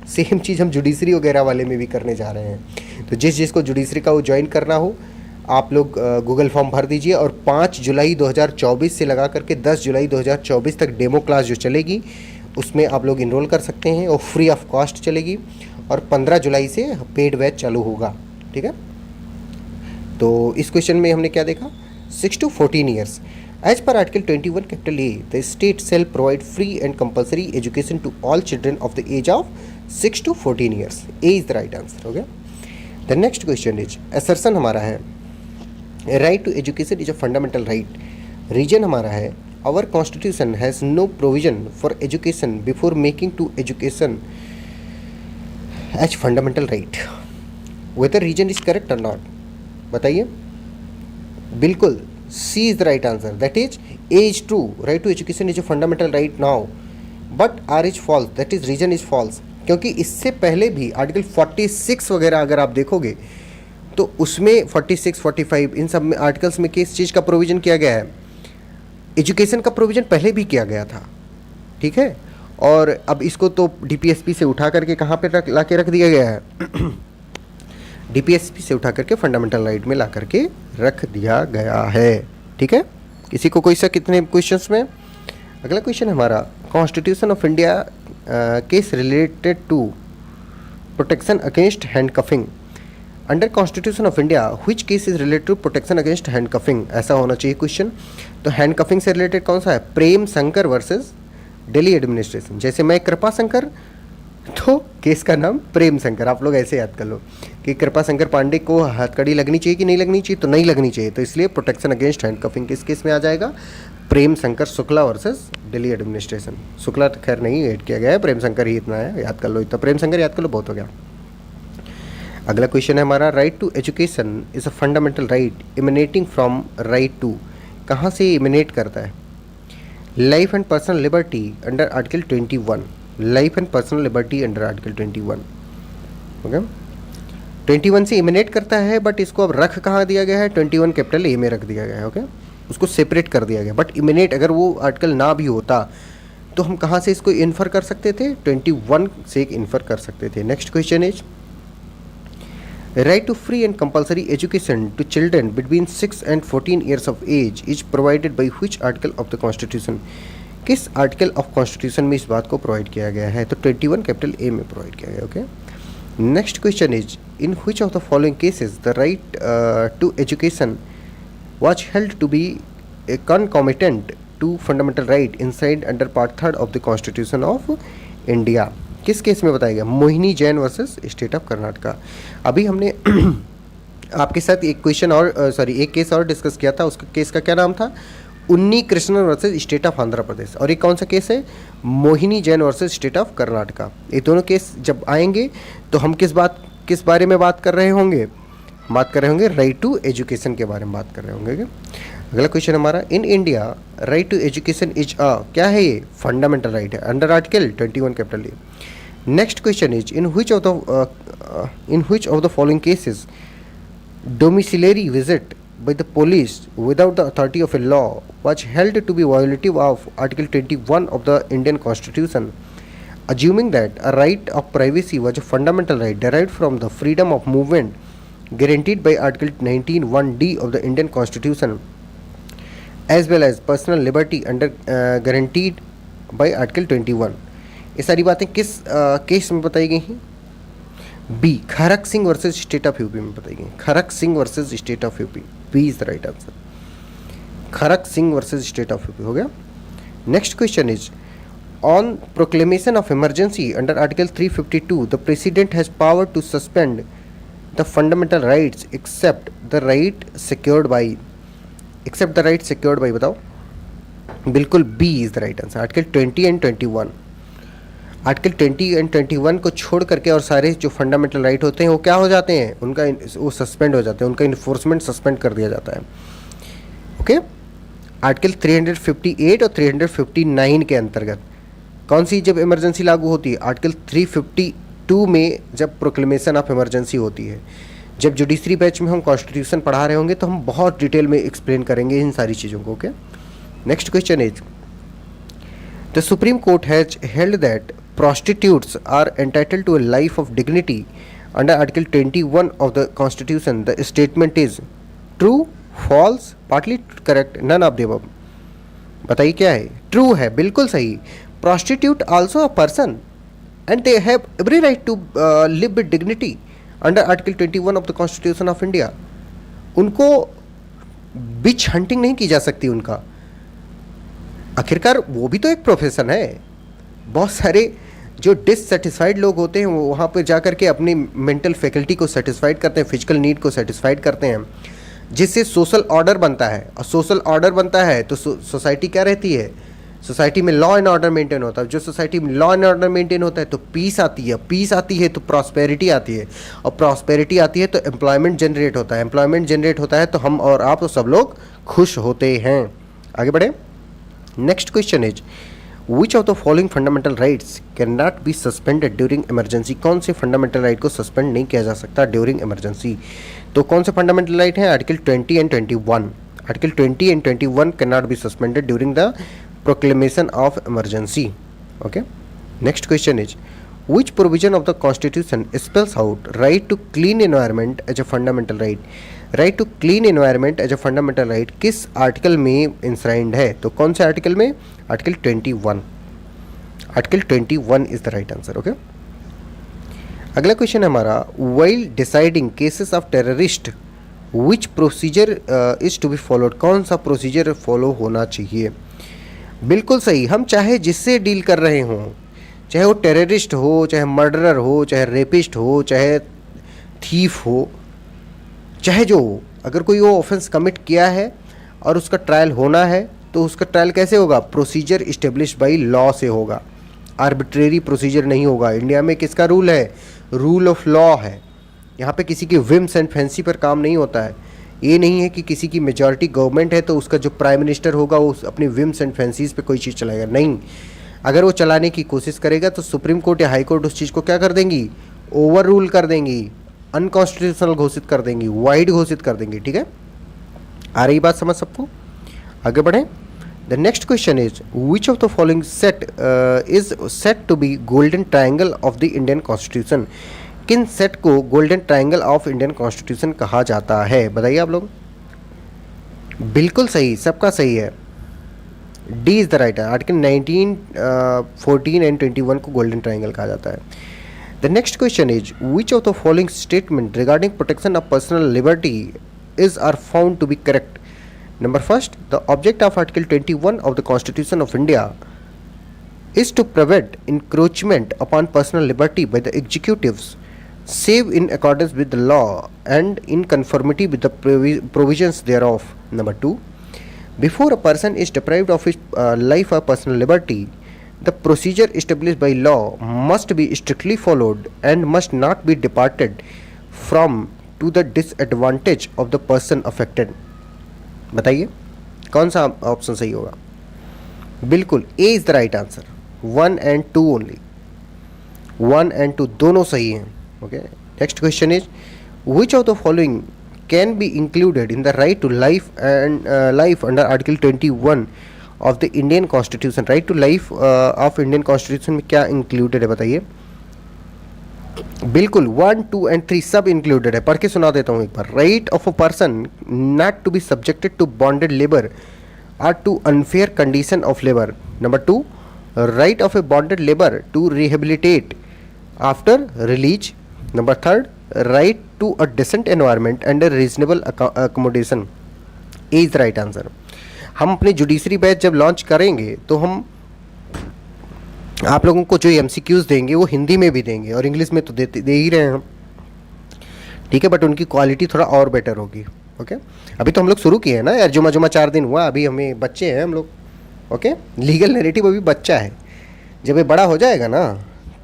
सेम चीज़ हम जुडिशरी वगैरह वाले में भी करने जा रहे हैं। तो जिसको जुडिशरी का वो ज्वाइन करना हो, आप लोग गूगल फॉर्म भर दीजिए और 5 जुलाई 2024 से लगा करके 10 जुलाई 2024 तक डेमो क्लास जो चलेगी उसमें आप लोग इनरोल कर सकते हैं और फ्री ऑफ कॉस्ट चलेगी, और 15 जुलाई से पेड बैच चालू होगा। ठीक है, तो इस क्वेश्चन में हमने क्या देखा? 6 to 14 years. As per article 21 capital A the state shall provide free and compulsory education to all children of the age of 6 to 14 years. A is the right answer. हो गया। The next question is assertion हमारा है right to education is a fundamental right. Reason हमारा है our constitution has no provision for education before making to education as fundamental right. Whether reason is correct और not, बताइए। बिल्कुल C is the right answer, that is A is true, right to education is a fundamental right now, but R is false, that is reason is false. क्योंकि इससे पहले भी article 46 वगैरह अगर आप देखोगे तो उसमें 46, 45 इन सब में आर्टिकल्स में किस चीज़ का प्रोविज़न किया गया है? एजुकेशन का प्रोविज़न पहले भी किया गया था। ठीक है, और अब इसको तो डीपीएसपी से उठा करके कहाँ पे ला के रख दिया गया है डीपीएसपी से उठा करके फंडामेंटल राइट में ला करके रख दिया गया है। ठीक है, किसी को कोई सा कितने क्वेश्चंस में। अगला क्वेश्चन हमारा, constitution of India case related to protection against handcuffing. Under constitution of India which case is related to protection against handcuffing, ऐसा होना चाहिए क्वेश्चन। तो हैंडकफिंग से रिलेटेड कौन सा है, प्रेम शंकर वर्सेस दिल्ली एडमिनिस्ट्रेशन। जैसे मैं कृपा शंकर, तो केस का नाम प्रेम शंकर, आप लोग ऐसे याद कर लो कि कृपा शंकर पांडे को हथकड़ी लगनी चाहिए कि नहीं लगनी चाहिए, तो नहीं लगनी चाहिए, तो इसलिए प्रोटेक्शन अगेंस्ट हैंडकफिंग किस केस में आ जाएगा, प्रेम शंकर शुक्ला वर्सेस दिल्ली एडमिनिस्ट्रेशन। शुक्ला तो खैर नहीं ऐड किया गया है, प्रेम शंकर ही इतना है, याद कर लो, इतना प्रेम शंकर याद कर लो, बहुत हो गया। अगला क्वेश्चन है हमारा, right to education is a fundamental right emanating from right to, कहाँ से इमिनेट करता है, life and personal liberty under article 21, life and personal liberty under article 21। Okay, 21 से इमिनेट करता है, बट इसको अब रख कहाँ दिया गया है, 21 कैपिटल ए में रख दिया गया है। ओके, उसको सेपरेट कर दिया गया, बट इमिनेट अगर वो आर्टिकल ना भी होता तो हम कहाँ से इसको इन्फर कर सकते थे, 21 से इन्फर कर सकते थे। Next question is, right to free and compulsory education to children between 6 and 14 years of age is provided by which article of the constitution, किस आर्टिकल ऑफ कॉन्स्टिट्यूशन में इस बात को प्रोवाइड किया गया है, तो 21 कैपिटल ए में प्रोवाइड किया गया। Okay, next question is, in which of the following cases the right to education was held to be a concomitant to fundamental right inside under part 3 of the constitution of India। किस case में बताया गया, Mohini Jain versus state of Karnataka. अभी हमने आपके साथ एक question और एक केस और डिस्कस किया था, उसका केस का क्या नाम था, Unni Krishnan versus state of Andhra Pradesh, और ये कौन सा केस है, Mohini Jain versus state of Karnataka. ये दोनों केस जब आएंगे तो हम किस बारे में बात कर रहे होंगे, बात कर रहे होंगे राइट टू एजुकेशन के बारे में बात कर रहे होंगे। अगला क्वेश्चन हमारा, in India right to education is a, क्या है ये, फंडामेंटल राइट है under article 21 capital A. Next question is, in which of the following cases domiciliary visit by the police without the authority of a law was held to be violative of Article 21 of the Indian Constitution, assuming that a right of privacy was a fundamental right derived from the freedom of movement guaranteed by Article 19(1)(d) of the Indian Constitution, as well as personal liberty under guaranteed by Article 21। ये सारी बातें किस case में बताई गई हैं, B, Kharak Singh versus state of UP में बताई गई। Kharak Singh versus state of UP, B is the right answer, Kharak Singh versus state of UP हो गया। Next question is, on proclamation of emergency under article 352 the president has power to suspend the fundamental rights except the right secured by, except the right secured by, बताओ, बिल्कुल B is the right answer, article 20 and 21। Article 20 and 21 को छोड़ करके और सारे जो fundamental right होते हैं वो क्या हो जाते हैं, उनका वो सस्पेंड हो जाते हैं, उनका इन्फोर्समेंट सस्पेंड कर दिया जाता है। ओके, आर्टिकल 358 और 359 के अंतर्गत कौन सी जब इमरजेंसी लागू होती है, आर्टिकल 352 में जब प्रोक्लेमेशन ऑफ इमरजेंसी होती है। जब जुडिशरी बैच में हम कॉन्स्टिट्यूशन पढ़ा रहे होंगे तो हम बहुत डिटेल में एक्सप्लेन करेंगे इन सारी चीज़ों को। Okay, next question is, the supreme court has held that prostitutes are entitled to a life of dignity under article 21 of the constitution. The statement is true, false, partly correct, none of the above। बताइए क्या है, true है, बिल्कुल सही। prostitute also a person and they have every right to live with dignity under article 21 of the constitution of India। उनको बिच hunting नहीं की जा सकती उनका, आखिरकार वो भी तो एक प्रोफेशन है। बहुत सारे जो डिससेटिस्फाइड लोग होते हैं वो वहाँ पर जा कर के अपनी मेंटल फैकल्टी को सेटिस्फाइड करते हैं, फिजिकल नीड को सेटिस्फाइड करते हैं, जिससे सोशल ऑर्डर बनता है। और सोशल ऑर्डर बनता है तो सोसाइटी क्या रहती है, सोसाइटी में लॉ एंड ऑर्डर मेंटेन होता है। जो सोसाइटी में लॉ एंड ऑर्डर मेंटेन होता है तो पीस आती है, पीस आती है तो प्रॉस्पेरिटी आती है, और प्रॉस्पेरिटी आती है तो एम्प्लॉयमेंट जनरेट होता है, एम्प्लॉयमेंट जनरेट होता है तो हम और आप तो सब लोग खुश होते हैं। आगे बढ़े, next question is, Which of the following fundamental rights cannot be suspended during emergency? कौन से फंडामेंटल राइट को सस्पेंड नहीं किया जा सकता ड्यूरिंग इमरजेंसी, तो कौन से फंडामेंटल राइट हैं, article 20 and 21। Article 20 and 21 can not be suspended during the proclamation of emergency. Okay, next question is which provision of the constitution spells out right to clean environment as a fundamental right? right to clean environment as a fundamental right किस article में इंश्राइंड है? तो कौन से article में? Article 21। Article 21 is the right answer. Okay, अगला question है हमारा, while deciding cases of terrorist which procedure is to be followed? कौन सा प्रोसीजर फॉलो होना चाहिए? बिल्कुल सही, हम चाहे जिससे डील कर रहे हों, चाहे वो टेररिस्ट हो, चाहे मर्डरर हो, चाहे रेपिस्ट हो, चाहे थीफ हो, चाहे जो हो, अगर कोई वो ऑफेंस कमिट किया है और उसका ट्रायल होना है तो उसका ट्रायल कैसे होगा? प्रोसीजर इस्टेब्लिश बाय लॉ से होगा, आर्बिट्रेरी प्रोसीजर नहीं होगा। इंडिया में किसका रूल है? रूल ऑफ लॉ है। यहाँ पे किसी की विम्स एंड फैंसी पर काम नहीं होता है। ये नहीं है कि किसी की मेजॉरिटी गवर्नमेंट है तो उसका जो प्राइम मिनिस्टर होगा वो अपनी विम्स एंड फैंसीज पे कोई चीज़ चलाएगा, नहीं। अगर वो चलाने की कोशिश करेगा तो सुप्रीम कोर्ट या हाई कोर्ट उस चीज़ को क्या कर देंगी? ओवर रूल कर देंगी, अनकॉन्स्टिट्यूशनल घोषित कर देंगी, वाइड घोषित कर देंगी। ठीक है, आ रही बात समझ सबको? आगे बढ़ें। The next question is which of the following set is set to be golden triangle of the Indian constitution? किन सेट को golden triangle of Indian constitution कहा जाता है? बताइए आप लोग। बिल्कुल सही, सबका सही है, D is the right. Article 19, 14 and 21 को गोल्डन ट्राइंगल कहा जाता है। The next question is which of the following statement regarding protection of personal liberty is are found to be correct? Number first, the object of article 21 of the constitution of India is to prevent encroachment upon personal liberty by the executives save in accordance with the law and in conformity with the provisions thereof. Number 2, before a person is deprived of his life or personal liberty, the procedure established by law must be strictly followed and must not be departed from to the disadvantage of the person affected. बताइए कौन सा option सही होगा? बिल्कुल, A is the right answer. 1 and 2 only, 1 and 2 दोनों सही हैं। Okay, next question is which of the following can be included in the right to life and life under article 21 of the Indian constitution? Right to life of Indian constitution में क्या included है बताइए? बिल्कुल, 1, 2 and 3 सब included है। पढ़ के सुना देता हूँ एक बार। Right of a person not to be subjected to bonded labour or to unfair condition of labor. Number 2, right of a bonded labor to rehabilitate after release. Number 3, right to a decent environment and a reasonable accommodation. A is the right answer. हम अपने judiciary batch जब launch करेंगे तो हम आप लोगों को जो MCQs देंगे वो हिंदी में भी देंगे और इंग्लिश में तो दे ही रहे हैं हम, ठीक है, बट उनकी क्वालिटी थोड़ा और बेटर होगी। ओके, अभी तो हम लोग शुरू किए हैं ना यार, जुमा जुमा 4 दिन हुआ, अभी हमें बच्चे हैं हम लोग। ओके, लीगल नैरेटिव अभी बच्चा है, जब ये बड़ा हो जाएगा ना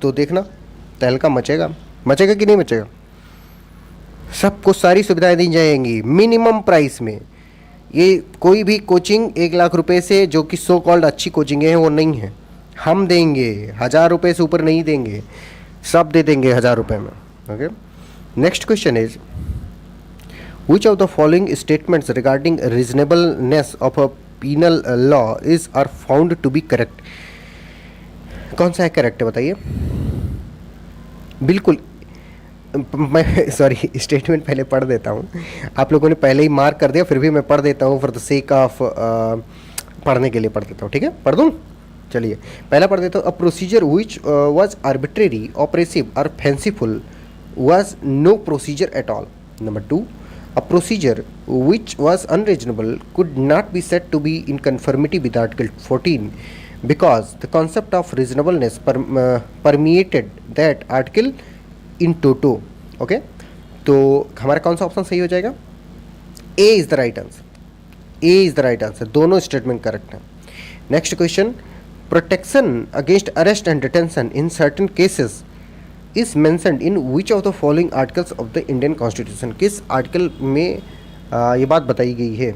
तो देखना तहलका मचेगा। मचेगा कि नहीं मचेगा? सबको सारी सुविधाएं दी जाएंगी मिनिमम प्राइस में। ये कोई भी कोचिंग 1 लाख रुपए से जो कि सो कॉल्ड अच्छी कोचिंग है वो नहीं है, हम देंगे 1000 रुपये से ऊपर नहीं देंगे, सब दे देंगे 1000 रुपये में। Okay, next question is which of the following statements regarding reasonableness of a penal law is are found to be correct? कौन सा है करेक्ट है बताइए? बिल्कुल, मैं सॉरी स्टेटमेंट पहले पढ़ देता हूँ, आप लोगों ने पहले ही मार्क कर दिया, फिर भी मैं पढ़ देता हूँ फॉर द सेक ऑफ पढ़ने के लिए पढ़ देता हूँ। ठीक है, पढ़ दूँ? चलिए पहला पढ़ देता हूँ। A procedure which was arbitrary oppressive और fanciful was no procedure at all. Number 2, a procedure which was unreasonable could not be said to be in conformity with Article 14 because the concept of reasonableness permeated that article in toto. Okay, तो हमारा कौन सा option सही हो जाएगा? A is the right answer. A is the right answer, दोनों statement correct हैं। Next question, protection against arrest and detention in certain cases is mentioned in which of the following articles of the Indian Constitution? किस article में ये बात बताई गई है?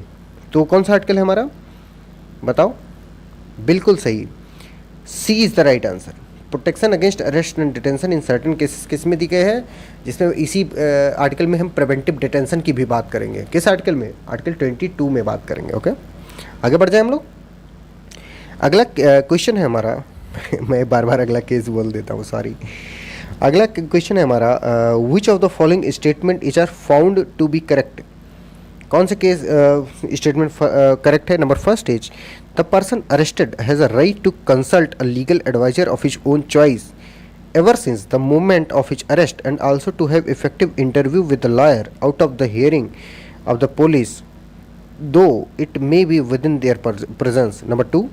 तो कौन सा आर्टिकल है हमारा, बताओ? बिल्कुल सही, C is the right answer. Protection against arrest and detention in certain cases किस में दी गए हैं? जिसमें इसी आर्टिकल में हम प्रिवेंटिव डिटेंशन की भी बात करेंगे। किस आर्टिकल में? आर्टिकल 22 में बात करेंगे। ओके, आगे बढ़ जाए हम लोग। अगला क्वेश्चन है हमारा मैं बार बार अगला केस बोल देता हूँ, सॉरी। अगला क्वेश्चन है हमारा, which of the following statement is are found to be correct. कौन से केस स्टेटमेंट करेक्ट है? Number first is the person arrested has a right to consult a legal adviser of his own choice ever since the moment of his arrest, and also to have effective interview with the lawyer out of the hearing of the police, though it may be within their presence. Number 2,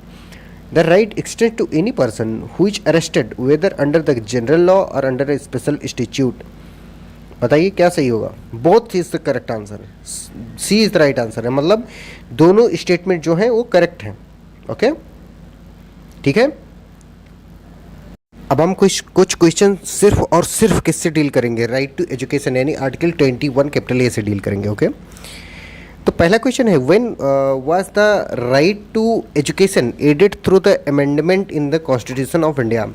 the right extends to any person who is arrested whether under the general law or under a special statute. बताइए क्या सही होगा? Both is the correct answer, C is the right answer है, मतलब दोनों statement जो हैं वो करेक्ट हैं। ओके, ठीक है। अब हम कुछ क्वेश्चन सिर्फ और सिर्फ किससे डील करेंगे? राइट टू एजुकेशन, यानी आर्टिकल 21 कैपिटल ए से डील करेंगे। ओके, तो पहला क्वेश्चन है, when was the right to education added through the amendment in the constitution of India?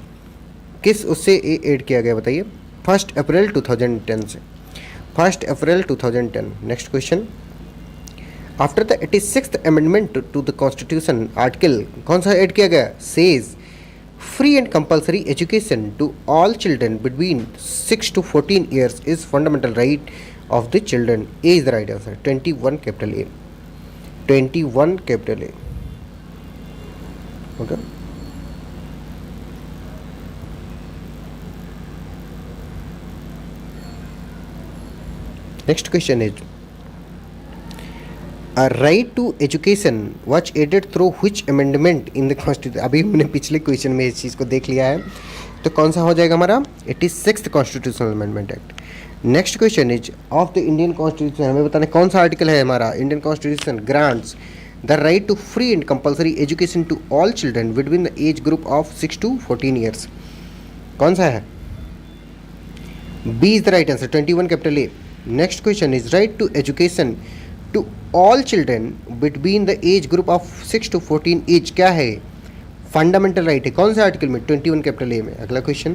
किस उससे एड किया गया बताइए? 1 अप्रैल 2010 से, 1 April 2010। Next question, after the 86th amendment to the constitution article कौन सा ऐड किया गया? Says free and compulsory education to all children between 6 to 14 years is fundamental right of the children. A is the right answer. 21 capital A. 21 capital A. Okay. Next question is, a right to education was added through which amendment in the constitution? अभी हमने पिछले question में इस चीज़ को देख लिया है, तो कौन सा हो जाएगा हमारा? 86th constitutional amendment act. Next question is, of the Indian constitution, हमें बताना कौन सा आर्टिकल है हमारा? Indian constitution grants the right to free and compulsory education to all children between the age group of 6 to 14 years. कौन सा है? B is the right answer, 21 capital A. Next question is, right to education to all children between the age group of 6 to 14 as क्या है? Fundamental right है। कौन से article में? 21 capital A में। अगला question,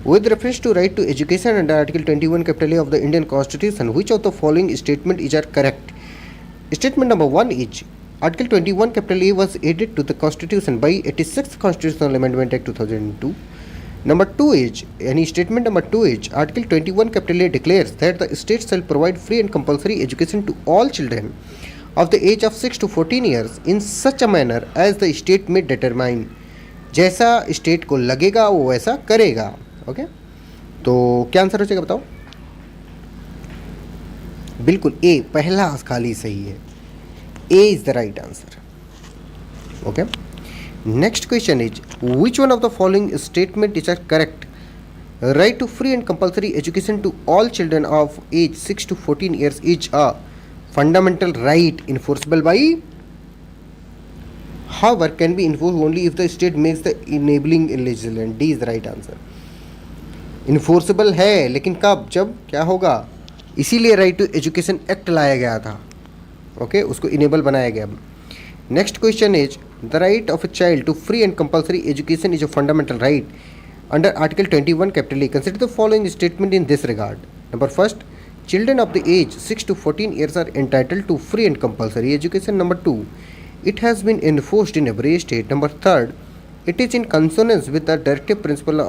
with reference to right to education under article 21 capital A of the Indian constitution which of the following statement is are correct? Statement number 1 is article 21 capital A was added to the constitution by 86th constitutional amendment act 2002. Number 2 is, any statement number 2 is, Article 21 capital A declares that the state shall provide free and compulsory education to all children of the age of 6 to 14 years in such a manner as the state may determine. जैसा state को लगेगा वो वैसा करेगा। Okay, तो क्या answer हो जाएगा बताओ? बिल्कुल ए, पहला खाली सही है। A is the right answer. Okay, next question is, which one of the following statement is correct? Right to free and compulsory education to all children of age 6 to 14 years is a fundamental right enforceable by, however can be enforced only if the state makes the enabling legislation. D is the right answer. enforceable है लेकिन कब? जब क्या होगा? इसीलिए right to education act लाया गया था। ओके, उसको इनेबल बनाया गया। Next question is, the right of a child to free and compulsory education is a fundamental right under Article 21 capital A. Consider the following statement in this regard. Number first, children of the age 6 to 14 years are entitled to free and compulsory education. Number 2, it has been enforced in every state. Number 3, it is in consonance with the directive principle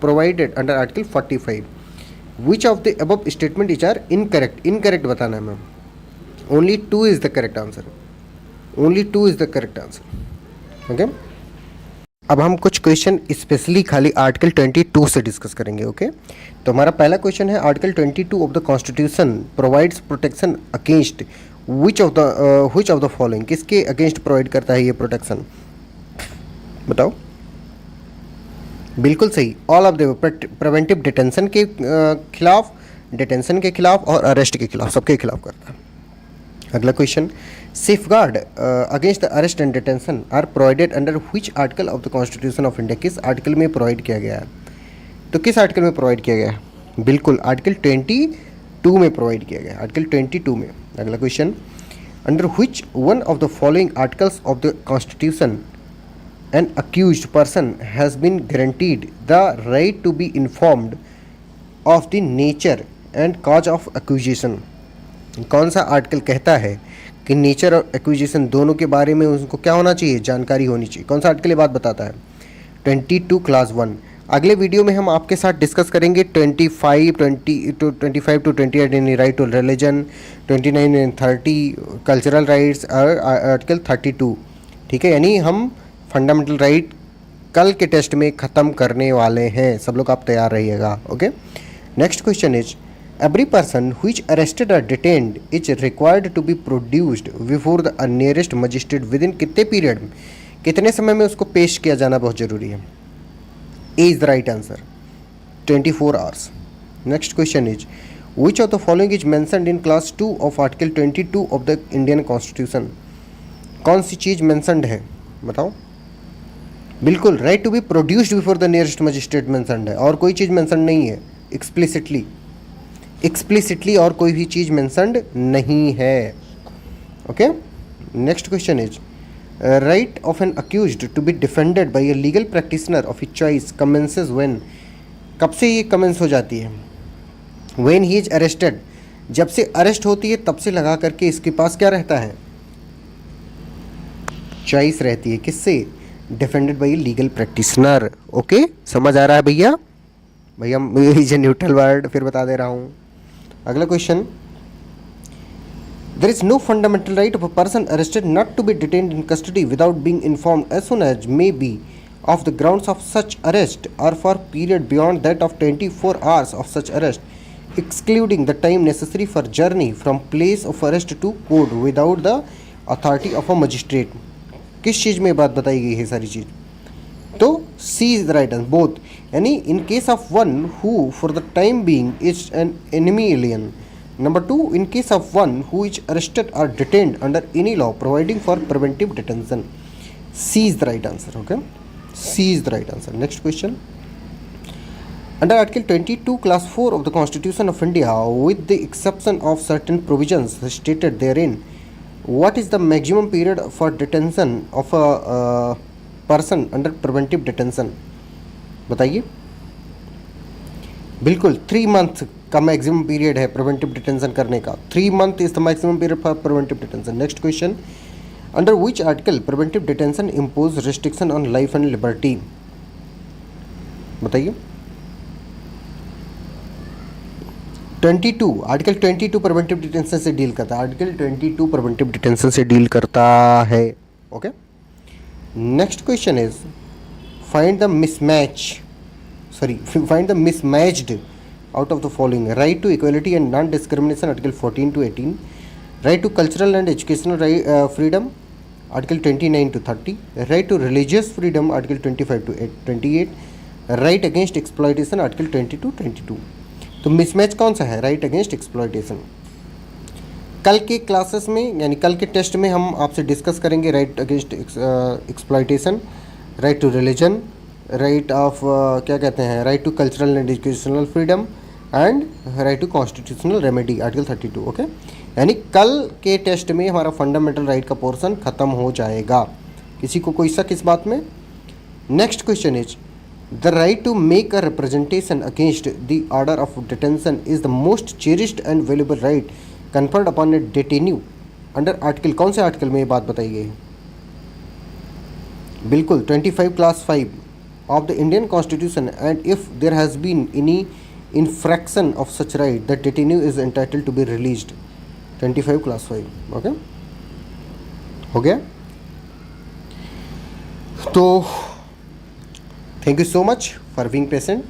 provided under Article 45. Which of the above statement is are incorrect? Incorrect बताना है ma'am. Only 2 is the correct answer. Only 2 is the correct answer. Okay, अब हम कुछ question specially खाली article 22 से discuss करेंगे। Okay, तो हमारा पहला क्वेश्चन है, article 22 of the constitution provides protection against which of the following? किसके अगेंस्ट प्रोवाइड करता है ये प्रोटेक्शन? बताओ। बिल्कुल सही, all of the preventive detention के खिलाफ, डिटेंशन के खिलाफ और अरेस्ट के खिलाफ, सबके खिलाफ करता है। अगला question, safeguard against the arrest and detention are provided under which article of the constitution of India? किस आर्टिकल में प्रोवाइड किया गया है? तो किस आर्टिकल में प्रोवाइड किया गया है? बिल्कुल आर्टिकल 22 में प्रोवाइड किया गया है, आर्टिकल 22 में। अगला question, under which one of the following articles of the constitution an accused person has been guaranteed the right to be informed of the nature and cause of accusation? कौन सा article कहता है कि nature और acquisition दोनों के बारे में उसको क्या होना चाहिए? जानकारी होनी चाहिए। कौन सा आर्टिकल ये बात बताता है? 22 क्लास 1। अगले वीडियो में हम आपके साथ डिस्कस करेंगे 25 to 28 in right to religion, 29 and 30 cultural rights और आर्टिकल 32। ठीक है, यानी हम फंडामेंटल राइट कल के टेस्ट में ख़त्म करने वाले हैं। सब लोग आप तैयार रहिएगा। Okay, next question is every person who is arrested और detained is required to be produced before the nearest magistrate within कितने पीरियड में, कितने समय में उसको पेश किया जाना बहुत ज़रूरी है। A is the right answer 24 hours. Next question is which of the following is mentioned in clause 2 of article 22 of the Indian constitution. कौन सी चीज़ मेंशन्ड है बताओ। बिल्कुल, right to be produced before the nearest magistrate mentioned है, और कोई चीज़ mentioned नहीं है। एक्सप्लिसिटली और कोई भी चीज़ मेंशन्ड नहीं है। Okay, next question is right of an accused to be defended by a legal practitioner of his choice commences when. कब से ये कमेंस हो जाती है? व्हेन ही इज अरेस्टेड, जब से अरेस्ट होती है तब से लगा करके इसके पास क्या रहता है? चॉइस रहती है। किससे? Defended bye legal practitioner. Okay, समझ आ रहा है भैया? भैया ये न्यूट्रल वर्ड फिर बता दे रहा हूँ। अगला question, there is no fundamental right of a person arrested not to be detained in custody without being informed as soon as may be of the grounds of such arrest और for period beyond that of 24 hours of such arrest excluding the time necessary for journey from place of arrest to court without the authority of a magistrate. किस चीज़ में बात बताई गई है सारी चीज़? तो C is the right answer both, यानी in case of one who for the time being is an enemy alien. Number 2, in case of one who is arrested और detained under any law providing for preventive detention. C is the right answer. Okay, C is the right answer. Next question, under article 22 clause 4 of the constitution of India with the exception of certain provisions stated therein, what is the maximum period for detention of a person under preventive detention? बताइए। बिल्कुल 3 month का maximum period है preventive detention करने का। 3 month is the maximum period for preventive detention. Next question, under which article preventive detention impose restriction on life and liberty? बताइए। 22 article 22 preventive detention से deal करता है। आर्टिकल 22 प्रिवेंटिव डिटेंशन से deal करता है। Okay, next question is find the mismatched out of the following. Right to equality and non discrimination article 14 to 18, right to cultural and educational freedom article 29 to 30, right to religious freedom article 25 to 28, right against exploitation article 20 to 22। तो mismatch कौन सा है? Right against exploitation. कल के classes में यानी कल के टेस्ट में हम आपसे डिस्कस करेंगे right against exploitation, right to religion, right of क्या कहते हैं, right to cultural and educational freedom and right to constitutional remedy article 32। Okay, यानी कल के टेस्ट में हमारा फंडामेंटल राइट का पोर्शन खत्म हो जाएगा। किसी को कोई शक इस बात में? Next question is the right to make a representation against the order of detention is the most cherished and valuable right conferred upon a detainee under article। कौन से आर्टिकल में ये बात बताई गई है? बिल्कुल 25 clause 5 of the Indian constitution, and if there has been any infraction of such right the detainee is entitled to be released। 25 clause 5। Okay, हो गया। तो thank you so much for being present.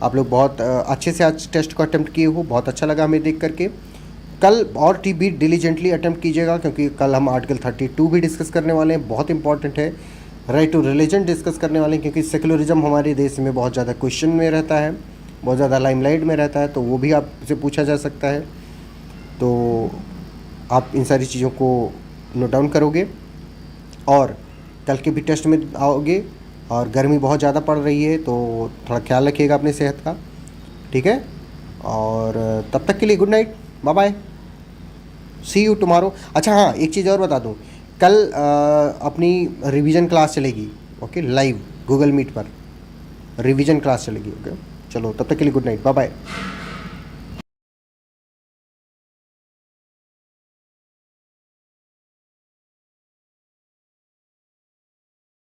आप लोग बहुत अच्छे से आज test को अटेम्प्ट किए हो, बहुत अच्छा लगा हमें देख करके। कल और भी डिलीजेंटली अटेम्प्ट कीजिएगा, क्योंकि कल हम आर्टिकल 32 भी डिस्कस करने वाले हैं, बहुत इंपॉर्टेंट है। राइट टू रिलीजन डिस्कस करने वाले हैं, क्योंकि सेकुलरिज्म हमारे देश में बहुत ज़्यादा क्वेश्चन में रहता है, बहुत ज़्यादा लाइमलाइट में रहता है, तो वो भी आपसे पूछा जा सकता है। तो आप इन सारी चीज़ों को नोट डाउन करोगे और कल के भी टेस्ट में आओगे। और गर्मी बहुत ज़्यादा पड़ रही है, तो थोड़ा ख्याल रखिएगा अपनी सेहत का, ठीक है। और तब तक के लिए good night, bye bye, see you tomorrow. अच्छा हाँ, एक चीज़ और बता दूँ, कल अपनी रिवीजन क्लास चलेगी। ओके, लाइव गूगल मीट पर रिवीजन क्लास चलेगी। ओके, चलो तब तक के लिए गुड नाइट, बाय बाय।